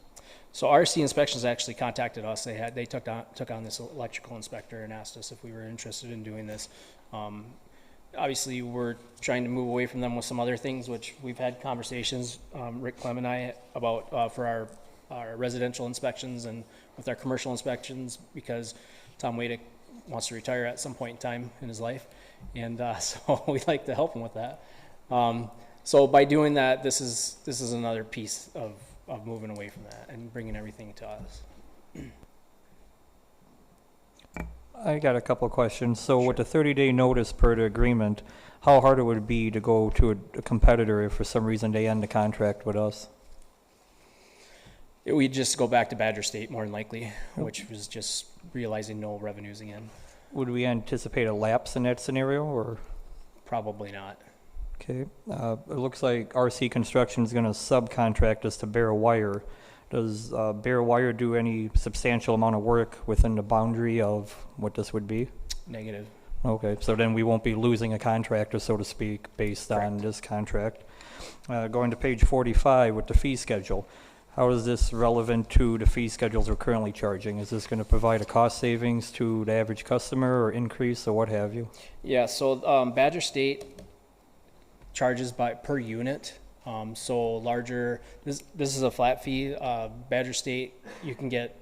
So RC Inspections actually contacted us. They took on this electrical inspector and asked us if we were interested in doing this. Obviously, we're trying to move away from them with some other things, which we've had conversations, Rick Clem and I, about for our residential inspections and with our commercial inspections, because Tom Wadick wants to retire at some point in time in his life. And so we'd like to help him with that. So by doing that, this is another piece of moving away from that and bringing everything to us. I got a couple of questions. So with the 30-day notice per the agreement, how hard it would be to go to a competitor if for some reason they end the contract with us? We'd just go back to Badger State more than likely, which was just realizing no revenues again. Would we anticipate a lapse in that scenario, or? Probably not. Okay. It looks like RC Construction is going to subcontract us to Bare Wire. Does Bare Wire do any substantial amount of work within the boundary of what this would be? Negative. Okay, so then we won't be losing a contractor, so to speak, based on this contract. Going to page 45 with the fee schedule. How is this relevant to the fee schedules we're currently charging? Is this going to provide a cost savings to the average customer or increase or what have you? Yeah, so Badger State charges per unit. So larger, this is a flat fee. Badger State, you can get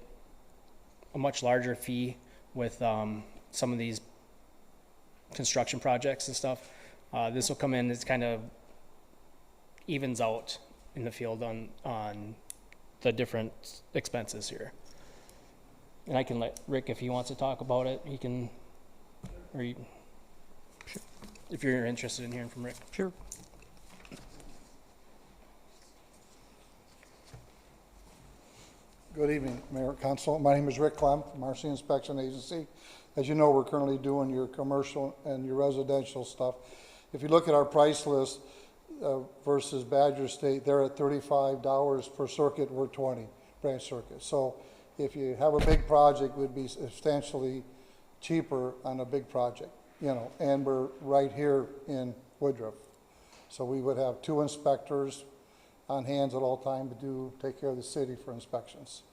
a much larger fee with some of these construction projects and stuff. This will come in, it's kind of evens out in the field on the different expenses here. And I can let Rick, if he wants to talk about it, he can, or you, if you're interested in hearing from Rick. Sure. Good evening, Mayor, Council. My name is Rick Clem from RC Inspection Agency. As you know, we're currently doing your commercial and your residential stuff. If you look at our price list versus Badger State, they're at $35 per circuit, we're 20 branch circuit. So if you have a big project, it would be substantially cheaper on a big project, you know, and we're right here in Woodruff. So we would have 2 inspectors on hands at all time to take care of the city for inspections.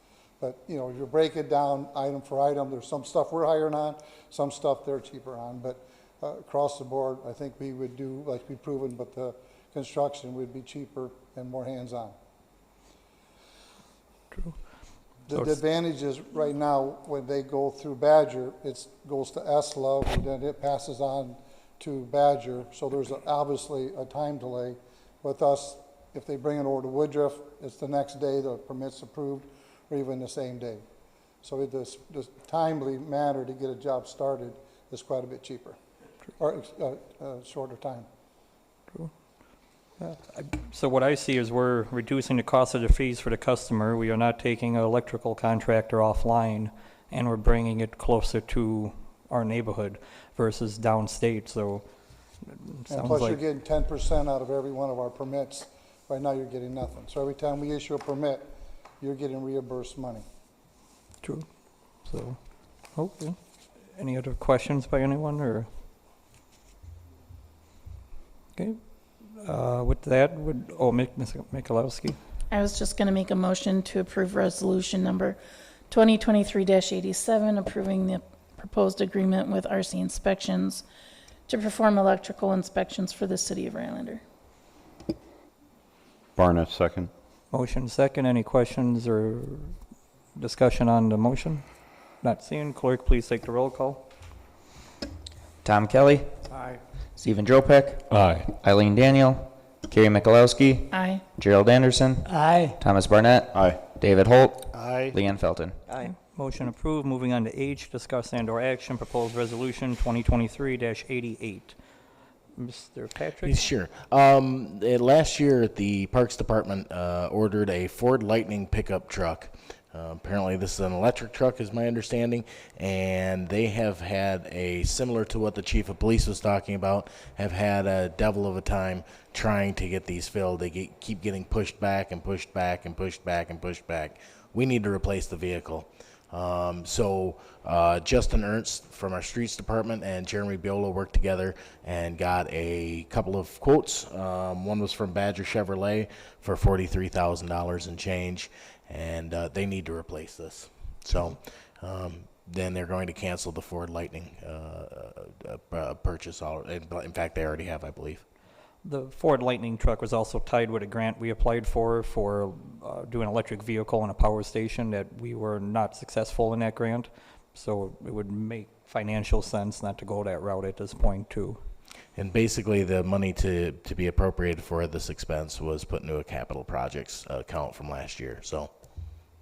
But, you know, you break it down item for item, there's some stuff we're hiring on, some stuff they're cheaper on, but across the board, I think we would do like we've proven, but the construction would be cheaper and more hands-on. True. The advantage is right now, when they go through Badger, it goes to S-Love, and then it passes on to Badger, so there's obviously a time delay. With us, if they bring it over to Woodruff, it's the next day the permit's approved, or even the same day. So this timely manner to get a job started is quite a bit cheaper, or shorter time. True. So what I see is we're reducing the cost of the fees for the customer. We are not taking an electrical contractor offline, and we're bringing it closer to our neighborhood versus downstate. So it And sounds plus, like you're getting 10% out of every one of our permits. Right now, you're getting nothing. So every time we issue a permit, you're getting reimbursed money. true. So, okay. Any other questions by anyone, or? Okay. With that, Ms. Mikulowski. I was just going to make a motion to approve resolution number 2023-87, approving the proposed agreement with RC Inspections to perform electrical inspections for the city of Rhinelander. Barnett, second. Motion second. Any questions or discussion on the motion? Not seeing. Clerk, please take the roll call. Tom Kelly. Aye. Stephen Jopek. Aye. Eileen Daniel. Carrie Mikulowski. Aye. Gerald Anderson. Aye. Thomas Barnett. Aye. David Holt. Aye. Leanne Felton. Aye. Motion approved. Moving on to H, discuss and/or action, proposed resolution 2023-88. Mr. Patrick? Sure. Last year, the Parks Department ordered a Ford Lightning pickup truck. Apparently, this is an electric truck, is my understanding, and they have had similar to what the chief of police was talking about, have had a devil of a time trying to get these filled. They keep getting pushed back and pushed back and pushed back and pushed back. We need to replace the vehicle. So Justin Ernst from our streets department and Jeremy Biola worked together and got a couple of quotes. One was from Badger Chevrolet for $43,000 and change, and they need to replace this. So then they're going to cancel the Ford Lightning purchase. In fact, they already have, I believe. The Ford Lightning truck was also tied with a grant we applied for doing an electric vehicle and a power station that we were not successful in that grant. So it would make financial sense not to go that route at this point too. And basically the money to be appropriated for this expense was put into a capital projects account from last year. So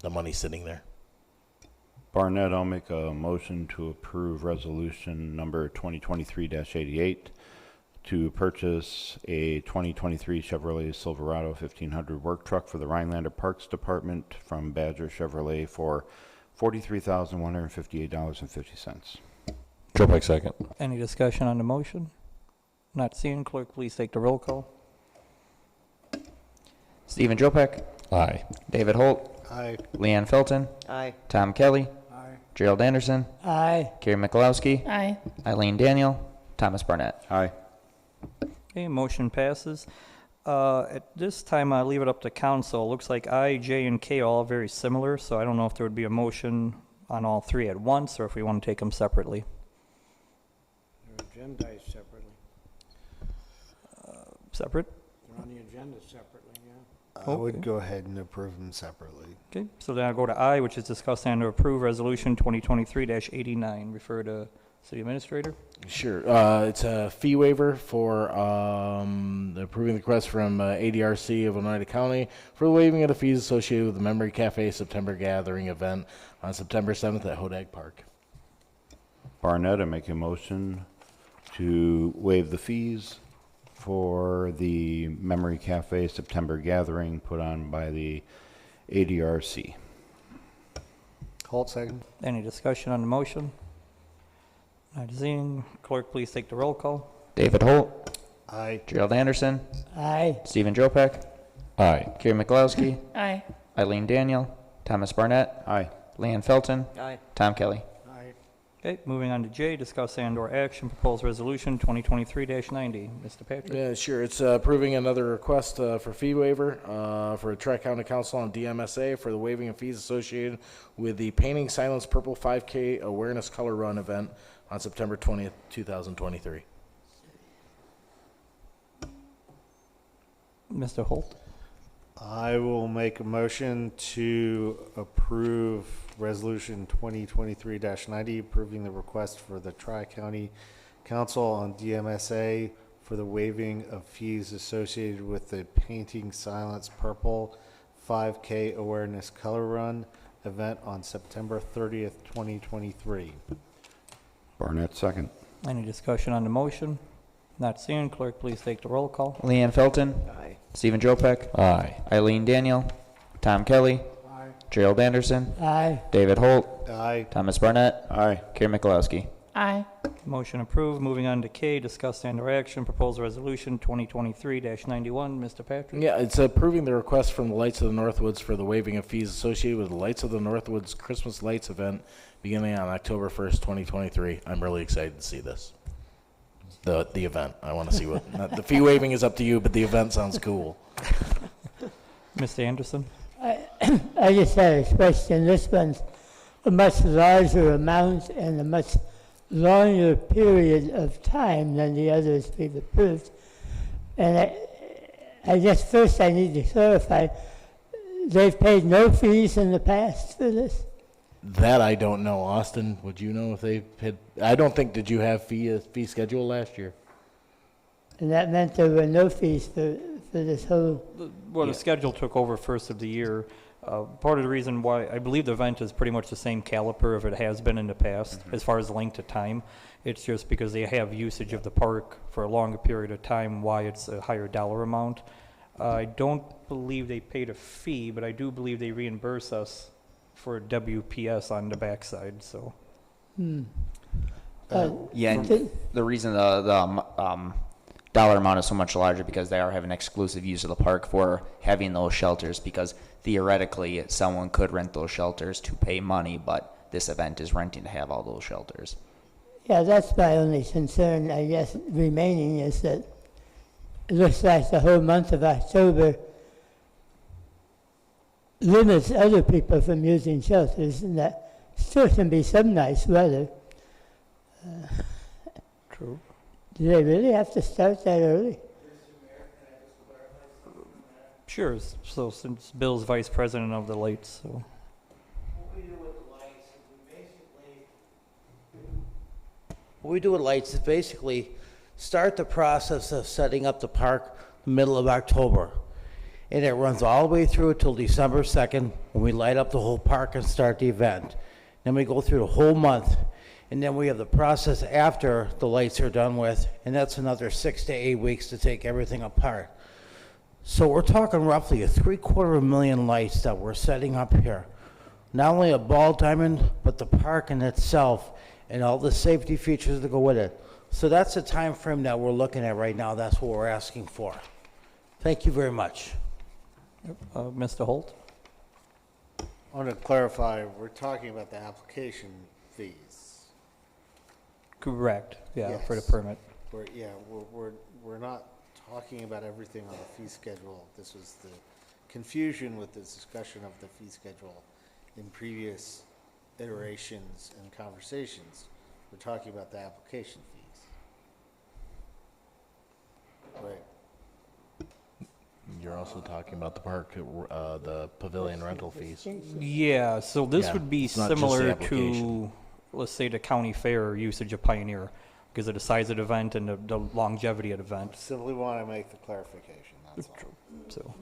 the money's sitting there. Barnett, I'll make a motion to approve resolution number 2023-88 to purchase a 2023 Chevrolet Silverado 1500 work truck for the Rhinelander Parks Department from Badger Chevrolet for $43,158.50. Jopek, second. Any discussion on the motion? Not seeing. Clerk, please take the roll call. Stephen Jopek. Aye. David Holt. Aye. Leanne Felton. Aye. Tom Kelly. Aye. Gerald Anderson. Aye. Carrie Mikulowski. Aye. Eileen Daniel. Thomas Barnett. Aye. Okay, motion passes. At this time, I'll leave it up to council. Looks like I, J, and K are all very similar, so I don't know if there would be a motion on all three at once or if we want to take them separately. They're agendized separately. Separate? They're on the agenda separately, yeah. I would go ahead and approve them separately. Okay, so then I'll go to I, which is discuss and approve resolution 2023-89. Refer to City Administrator? Sure. It's a fee waiver for approving the request from ADRC of Oneida County for the waiving of the fees associated with the Memory Cafe September Gathering event on September 7th at Hodag Park. Barnett, I make a motion to waive the fees for the Memory Cafe September Gathering put on by the ADRC. Holt, second. Any discussion on the motion? Not seeing. Clerk, please take the roll call. David Holt. Aye. Gerald Anderson. Aye. Stephen Jopek. Aye. Kerry McLowski. Aye. Eileen Daniel. Thomas Barnett. Aye. Leanne Felton. Aye. Tom Kelly. Okay, moving on to J, discuss and/or action, proposed resolution 2023-90. Mr. Patrick? Yeah, sure. It's approving another request for fee waiver for a Tri-County Council on DMSA for the waiving of fees associated with the Painting Silence Purple 5K Awareness Color Run event on September 20th, 2023. Mr. Holt? I will make a motion to approve Resolution 2023-90, approving the request for the Tri-County Council on DMSA for the waiving of fees associated with the Painting Silence Purple 5K Awareness Color Run event on September 30th, 2023. Barnett, second. Any discussion on the motion? Not seeing. Clerk, please take the roll call. Leanne Felton. Aye. Stephen Jopek. Aye. Eileen Daniel. Tom Kelly. Aye. Gerald Anderson. Aye. David Holt. Aye. Thomas Barnett. Aye. Kerry McLowski. Aye. Motion approved. Moving on to K, discuss and/or action, proposed resolution 2023-91. Mr. Patrick? Yeah, it's approving the request from the Lights of the Northwoods for the waiving of fees associated with the Lights of the Northwoods Christmas Lights event beginning on October 1st, 2023. I'm really excited to see this. The event. I want to see what the fee waiving is up to you, but the event sounds cool. Mr. Anderson? I just had a question. This one's a much larger amount and a much longer period of time than the others we've approved. And I guess first I need to clarify, they've paid no fees in the past for this? That I don't know. Austin, would you know if they had? I don't think, did you have fee schedule last year? And that meant there were no fees for this whole... Well, the schedule took over first of the year. Part of the reason why, I believe the event is pretty much the same caliper if it has been in the past, as far as length of time. It's just because they have usage of the park for a longer period of time, why it's a higher dollar amount. I don't believe they paid a fee, but I do believe they reimburse us for WPS on the backside, so. Yeah, and the reason the dollar amount is so much larger because they are having exclusive use of the park for having those shelters, because theoretically someone could rent those shelters to pay money, but this event is renting to have all those shelters. Yeah, that's my only concern, I guess, remaining is that it looks like the whole month of October limits other people from using shelters, and that still can be some nice weather. True. Do they really have to start that early? Sure, so since Bill's vice president of the lights, so. What we do with lights is basically start the process of setting up the park the middle of October. And it runs all the way through till December 2nd when we light up the whole park and start the event. Then we go through the whole month. And then we have the process after the lights are done with, and that's another 6 to 8 weeks to take everything apart. So we're talking roughly a 750,000 lights that we're setting up here. Not only a ball diamond, but the park in itself and all the safety features that go with it. So that's the time frame that we're looking at right now. That's what we're asking for. Thank you very much. Mr. Holt? I want to clarify, we're talking about the application fees. Correct, yeah, Yes. for the permit. We're not talking about everything on the fee schedule. This was the confusion with the discussion of the fee schedule in previous iterations and conversations. We're talking about the application fees. Right. You're also talking about the park, the pavilion rental fees. Yeah, so this Yeah, would be it's not just the similar application. to let's say, the county fair usage of Pioneer because of the size of the event and the longevity of the event. Simply want to make the clarification, that's all. So,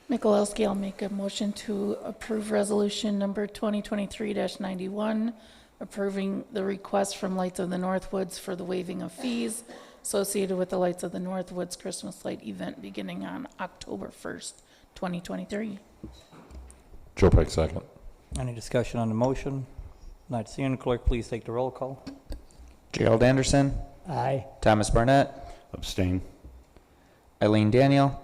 Mikulowski, I'll make a motion to approve resolution number 2023-91, approving the request from Lights of the Northwoods for the waiving of fees associated with the Lights of the Northwoods Christmas light event beginning on October 1st, 2023. Joe Peck, second. any discussion on the motion? Not seeing. Clerk, please take the roll call. Gerald Anderson, Aye. Thomas Barnett, Abstain. Eileen Daniel,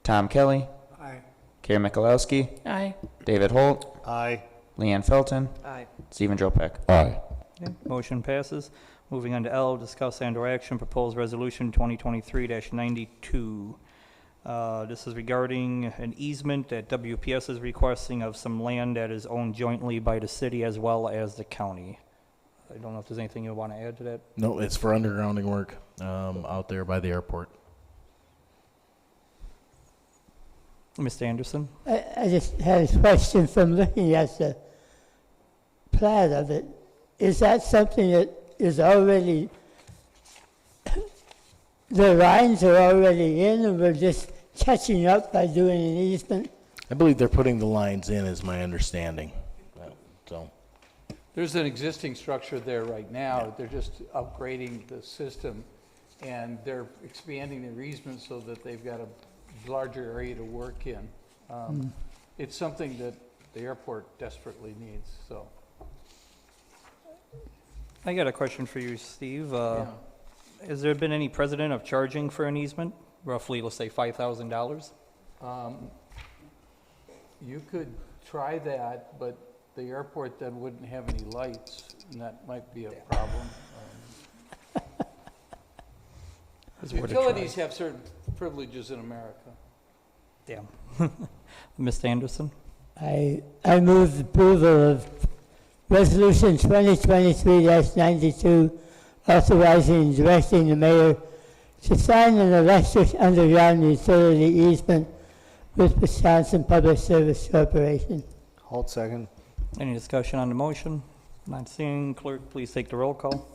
Tom Kelly, Aye. Karen Mikulowski, Aye. David Holt, Aye. Leanne Felton, Aye. Stephen Joe Peck. Aye. Okay, motion passes. Moving on to L, discuss and/or action, proposed resolution 2023-92. This is regarding an easement that WPS is requesting of some land that is owned jointly by the city as well as the county. I don't know if there's anything you want to add to that. No, it's for undergrounding work out there by the airport. Mr. Anderson? I just had a question from looking at the plat of it. Is that something that is already, the lines are already in and we're just catching up by doing an easement? I believe they're putting the lines in, is my understanding. So, There's an existing structure there right now. They're just upgrading the system, and they're expanding their easement so that they've got a larger area to work in. It's something that the airport desperately needs, so. I got a question for you, Steve. Has there been any precedent of charging for an easement? Roughly, let's say $5,000? You could try that, but the airport then wouldn't have any lights, and that might be a problem. Utilities have certain privileges in America. Yeah. Mr. Anderson? I move the approval of Resolution 2023-92, authorizing and directing the mayor to sign an electric underground utility easement with Wisconsin Public Service Corporation. Hold second. Any discussion on the motion? Not seeing. Clerk, please take the roll call.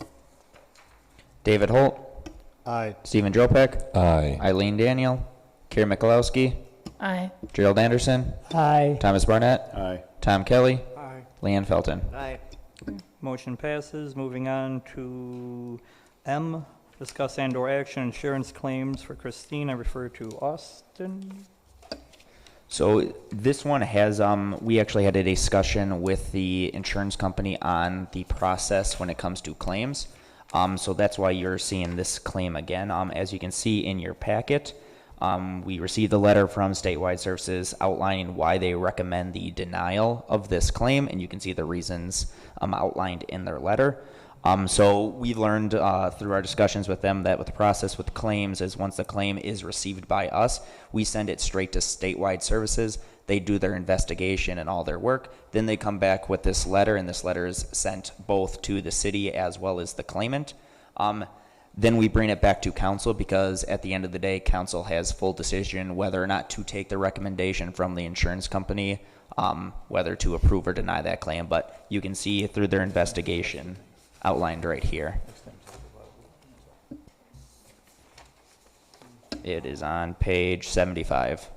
David Holt, Aye. Stephen Joe Peck, Aye. Eileen Daniel, Karen Mikulowski, Aye. Gerald Anderson, Aye. Thomas Barnett, Aye. Tom Kelly, Aye. Leanne Felton. Aye. Motion passes. Moving on to M, discuss and/or action insurance claims for Christine. I refer to Austin. So this one has, we actually had a discussion with the insurance company on the process when it comes to claims. So that's why you're seeing this claim again. As you can see in your packet, we received a letter from Statewide Services outlining why they recommend the denial of this claim, and you can see the reasons outlined in their letter. So we learned through our discussions with them that with the process with claims is once the claim is received by us, we send it straight to Statewide Services. They do their investigation and all their work. Then they come back with this letter, and this letter is sent both to the city as well as the claimant. Then we bring it back to council because at the end of the day, council has full decision whether or not to take the recommendation from the insurance company, whether to approve or deny that claim. But you can see through their investigation outlined right here. It is on page 75.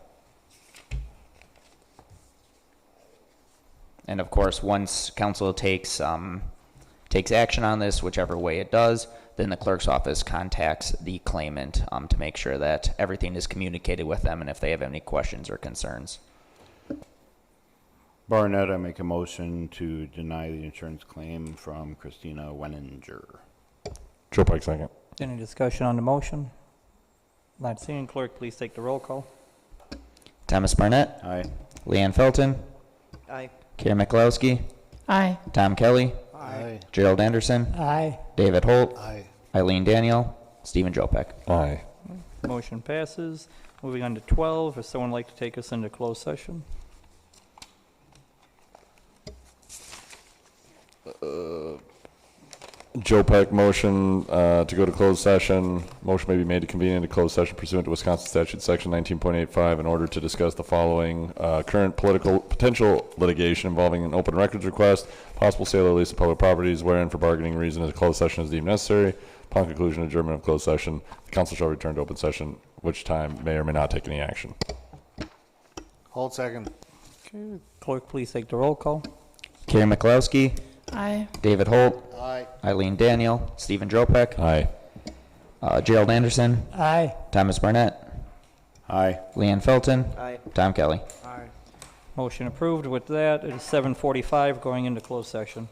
And of course, once council takes action on this, whichever way it does, then the clerk's office contacts the claimant to make sure that everything is communicated with them and if they have any questions or concerns. Barnett, I make a motion to deny the insurance claim from Christina Wenninger. Joe Peck, second. Any discussion on the motion? Not seeing. Clerk, please take the roll call. Thomas Barnett. Aye. Leanne Felton. Aye. Karen Mikulowski. Aye. Tom Kelly. Aye. Gerald Anderson. Aye. David Holt. Aye. Eileen Daniel. Stephen Joe Peck. Aye. Motion passes. Moving on to 12. If someone would like to take us into closed session? Joe Peck motion to go to closed session. Motion may be made to convene into closed session pursuant to Wisconsin statute section 19.85 in order to discuss the following: current potential litigation involving an open records request, possible sale or lease of public properties, wherein for bargaining reasons a closed session is deemed necessary. Upon conclusion adjournment of closed session, the council shall return to open session, which time may or may not take any action. Hold second. Okay, clerk, please take the roll call. Carrie McLowski, Aye. David Holt, Aye. Eileen Daniel, Stephen Jopek, Aye. Gerald Anderson, Aye. Thomas Barnett, Aye. Leanne Felton, Aye. Tom Kelly. Aye. Motion approved. With that, it is 7:45, going into closed session.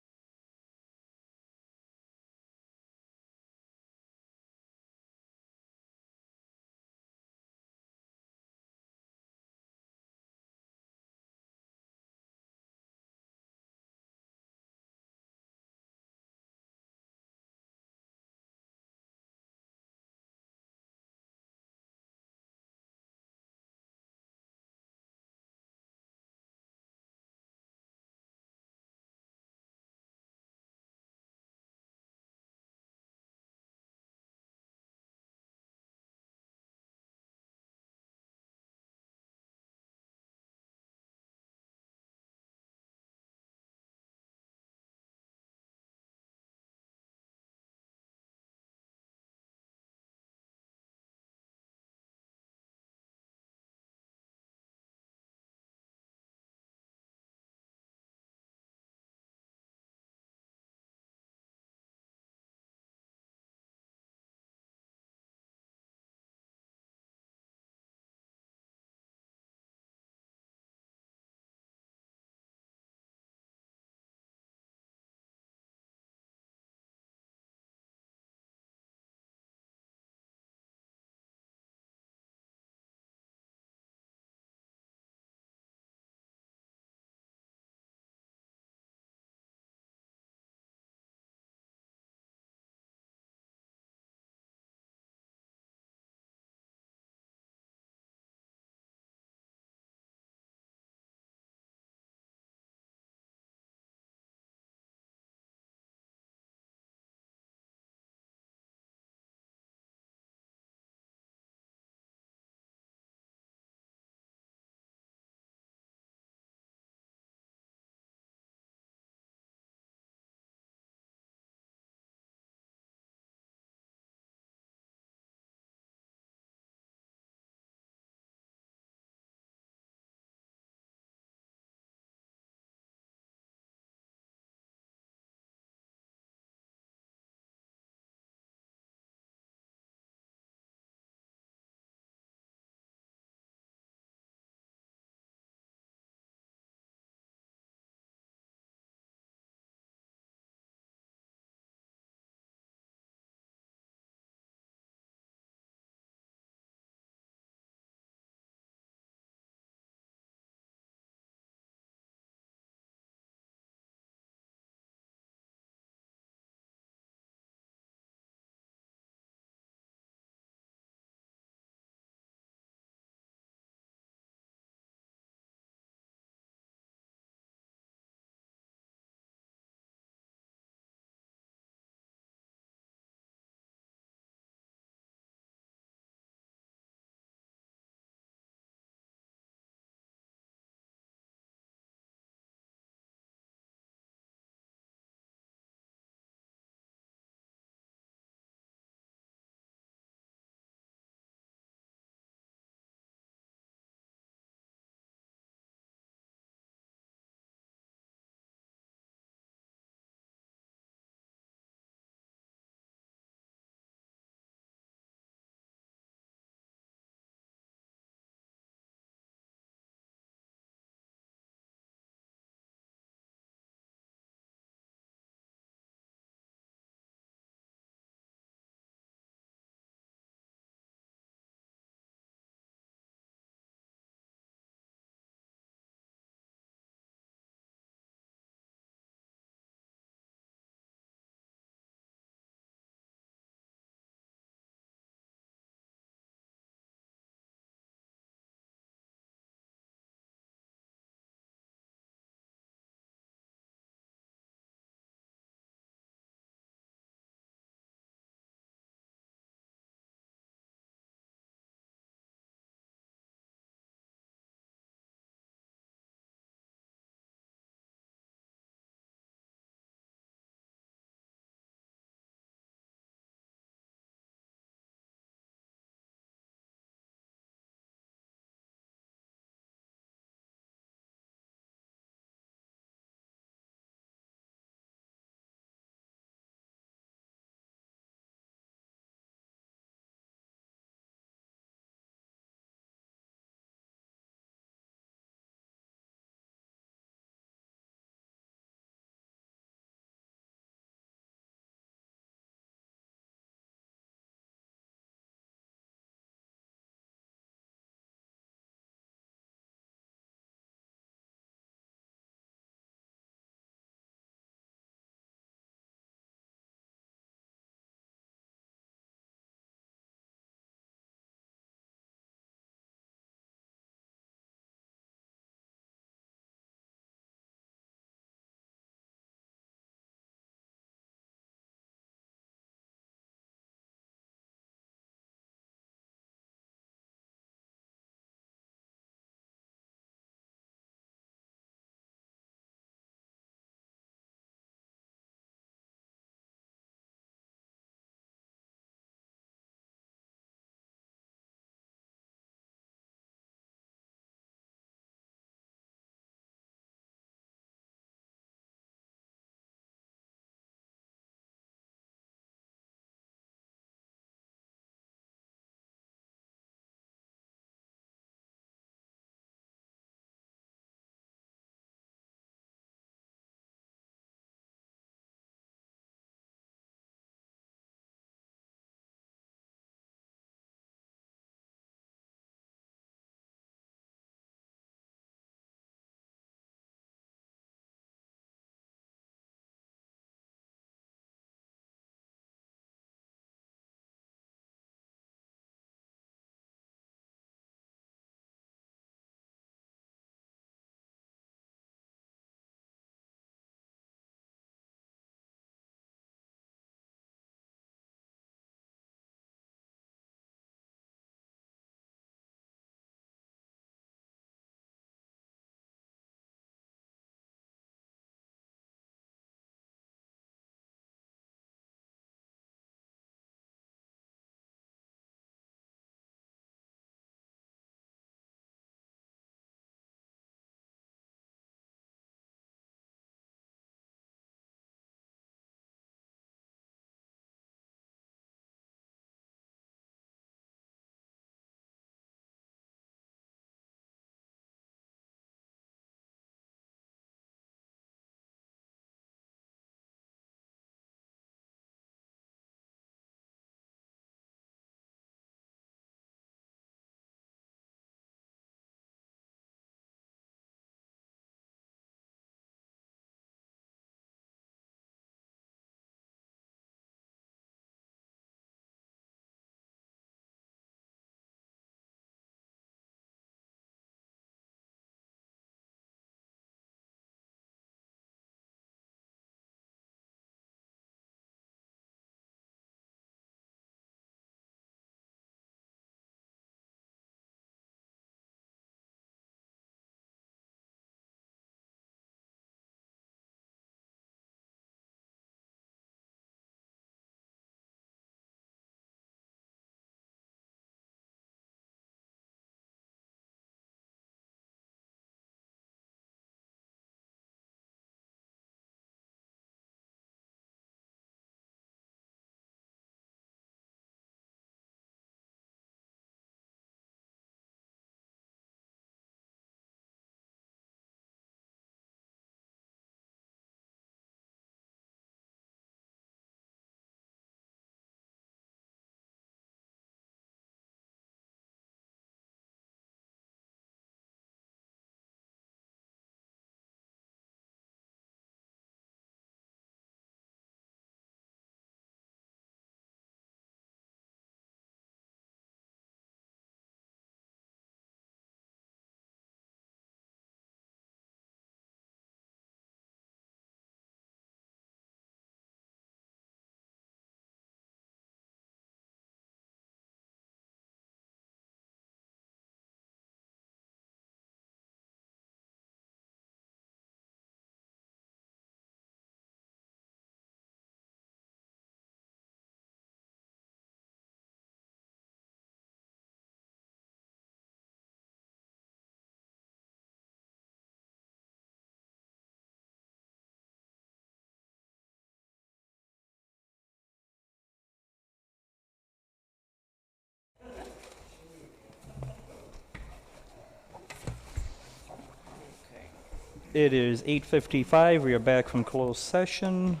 It is 8:55. We are back from closed session.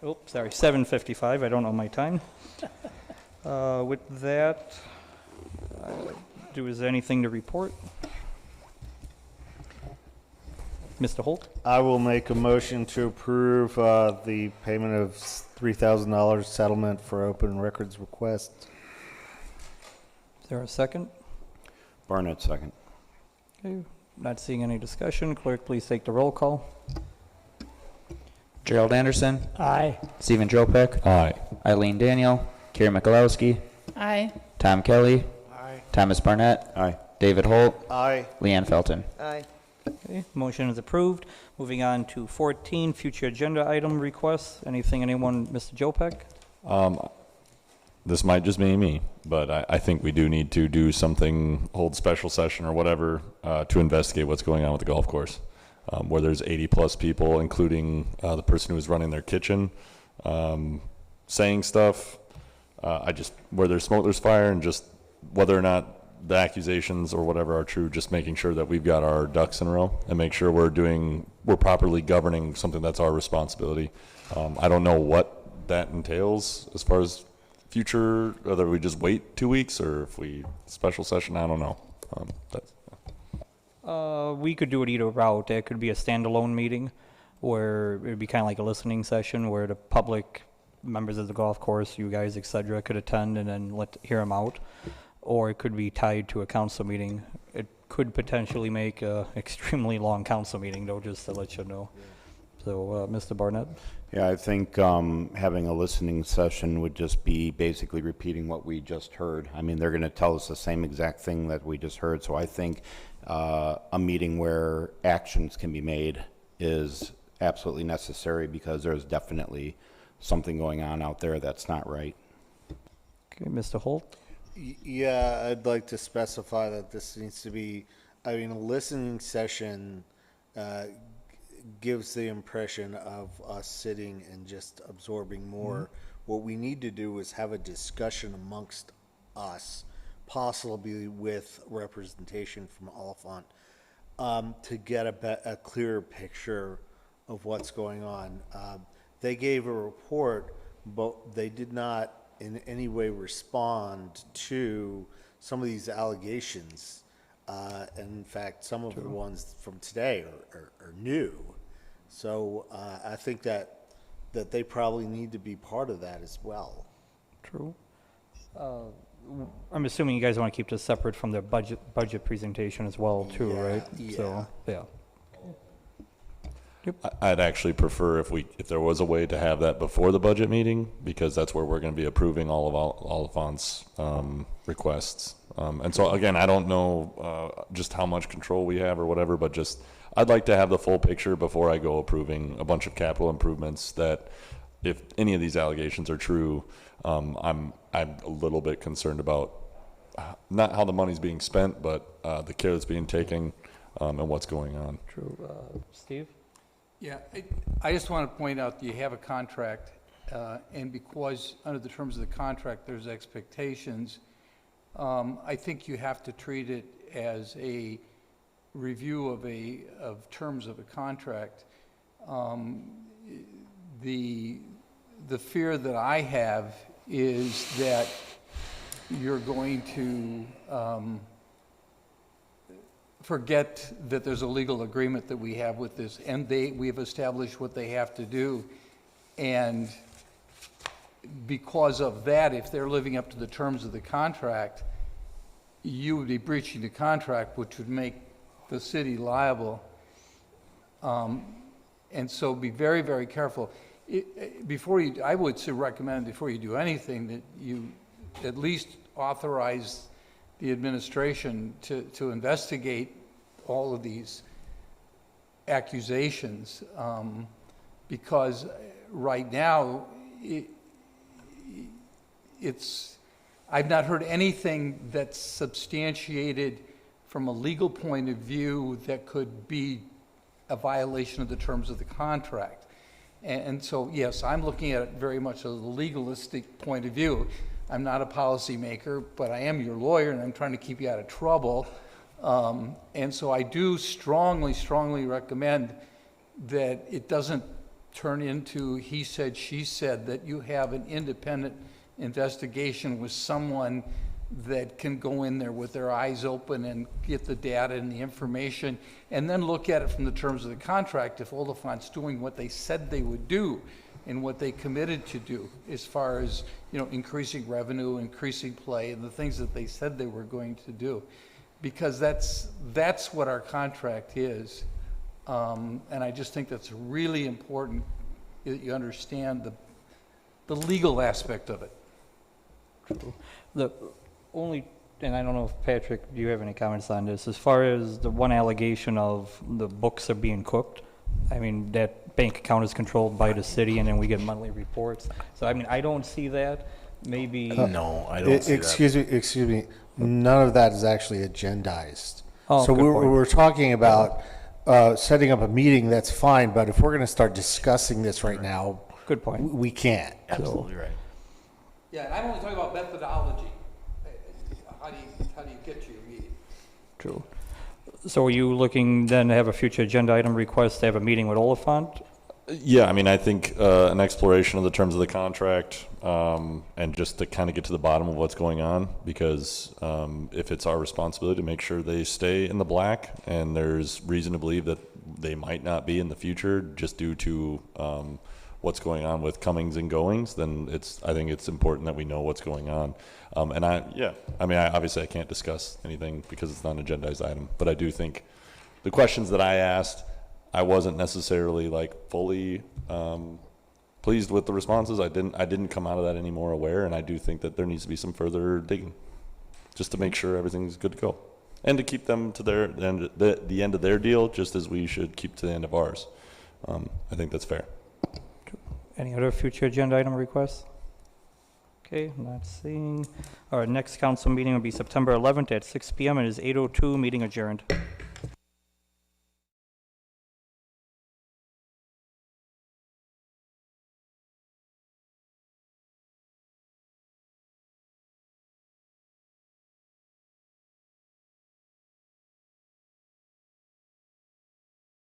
Oh, sorry, 7:55. I don't know my time. With that, is there anything to report? Mr. Holt? I will make a motion to approve the payment of $3,000 settlement for open records request. Is there a second? Barnett, second. Okay, not seeing any discussion. Clerk, please take the roll call. Gerald Anderson. Aye. Stephen Jopek. Aye. Eileen Daniel. Kerry Mikulowski. Aye. Tom Kelly. Aye. Thomas Barnett. Aye. David Holt. Aye. Leanne Felton. Aye. Okay, motion is approved. Moving on to 14, future agenda item requests. Anything, anyone, Mr. Jopek? This might just be me, but I think we do need to do something, hold special session or whatever, to investigate what's going on with the golf course, where there's 80-plus people, including the person who was running their kitchen, saying stuff. Where there's smoke, there's fire, and just whether or not the accusations or whatever are true, just making sure that we've got our ducks in a row and make sure we're properly governing something that's our responsibility. I don't know what that entails as far as future, whether we just wait 2 weeks or if we special session, I don't know. We could do it either route. It could be a standalone meeting where it would be kind of like a listening session where the public, members of the golf course, you guys, et cetera, could attend and then hear them out. Or it could be tied to a council meeting. It could potentially make a extremely long council meeting, though, just to let you know. So, Mr. Barnett? Yeah, I think having a listening session would just be basically repeating what we just heard. I mean, they're going to tell us the same exact thing that we just heard. So I think a meeting where actions can be made is absolutely necessary because there's definitely something going on out there that's not right. Okay, Mr. Holt? Yeah, I'd like to specify that this needs to be, I mean, a listening session gives the impression of us sitting and just absorbing more. What we need to do is have a discussion amongst us, possibly with representation from Oliphant, to get a clearer picture of what's going on. They gave a report, but they did not in any way respond to some of these allegations. And in fact, some of the ones from today are new. So I think that they probably need to be part of that as well. True. I'm assuming you guys want to keep this separate from the budget presentation as well, too, right? Yeah. So, yeah. I'd actually prefer if there was a way to have that before the budget meeting, because that's where we're going to be approving all of Oliphant's requests. And so again, I don't know just how much control we have or whatever, but just I'd like to have the full picture before I go approving a bunch of capital improvements that, if any of these allegations are true, I'm a little bit concerned about not how the money's being spent, but the care that's being taken and what's going on. True. Steve? Yeah, I just want to point out that you have a contract, and because under the terms of the contract there's expectations, I think you have to treat it as a review of terms of a contract. The fear that I have is that you're going to forget that there's a legal agreement that we have with this, and we have established what they have to do, and because of that, if they're living up to the terms of the contract, you would be breaching the contract, which would make the city liable. And so be very, very careful. I would recommend before you do anything that you at least authorize the administration to investigate all of these accusations, because right now I've not heard anything that's substantiated from a legal point of view that could be a violation of the terms of the contract. And so, yes, I'm looking at it very much as a legalistic point of view. I'm not a policymaker, but I am your lawyer, and I'm trying to keep you out of trouble. And so I do strongly recommend that it doesn't turn into he said, she said, that you have an independent investigation with someone that can go in there with their eyes open and get the data and the information, and then look at it from the terms of the contract if Oliphant's doing what they said they would do and what they committed to do as far as, you know, increasing revenue, increasing play, and the things that they said they were going to do. Because that's what our contract is. And I just think that's really important that you understand the legal aspect of it. The only, and I don't know if Patrick, do you have any comments on this? As far as the one allegation of the books are being cooked, I mean, that bank account is controlled by the city and then we get monthly reports. So, I mean, I don't see that. Maybe. No, I don't see that. Excuse me. None of that is actually agendized. Oh, so good point. we're talking about setting up a meeting, that's fine, but if we're going to start discussing this right now, good point. We can't. Absolutely right. Yeah, and I'm only talking about methodology. How do you get to your meeting? True. So are you looking then to have a future agenda item request to have a meeting with Oliphant? Yeah, I mean, I think an exploration of the terms of the contract, and just to kind of get to the bottom of what's going on, because if it's our responsibility to make sure they stay in the black, and there's reason to believe that they might not be in the future just due to what's going on with comings and goings, then I think it's important that we know what's going on. And obviously I can't discuss anything because it's not an agendized item, but I do think the questions that I asked, I wasn't necessarily like fully pleased with the responses. I didn't come out of that any more aware, and I do think that there needs to be some further digging just to make sure everything's good to go, and to keep them to the end of their deal, just as we should keep to the end of ours. I think that's fair. Any other future agenda item requests? Okay, not seeing. Our next council meeting will be September 11th at 6 p.m. It is 8:02, meeting adjourned.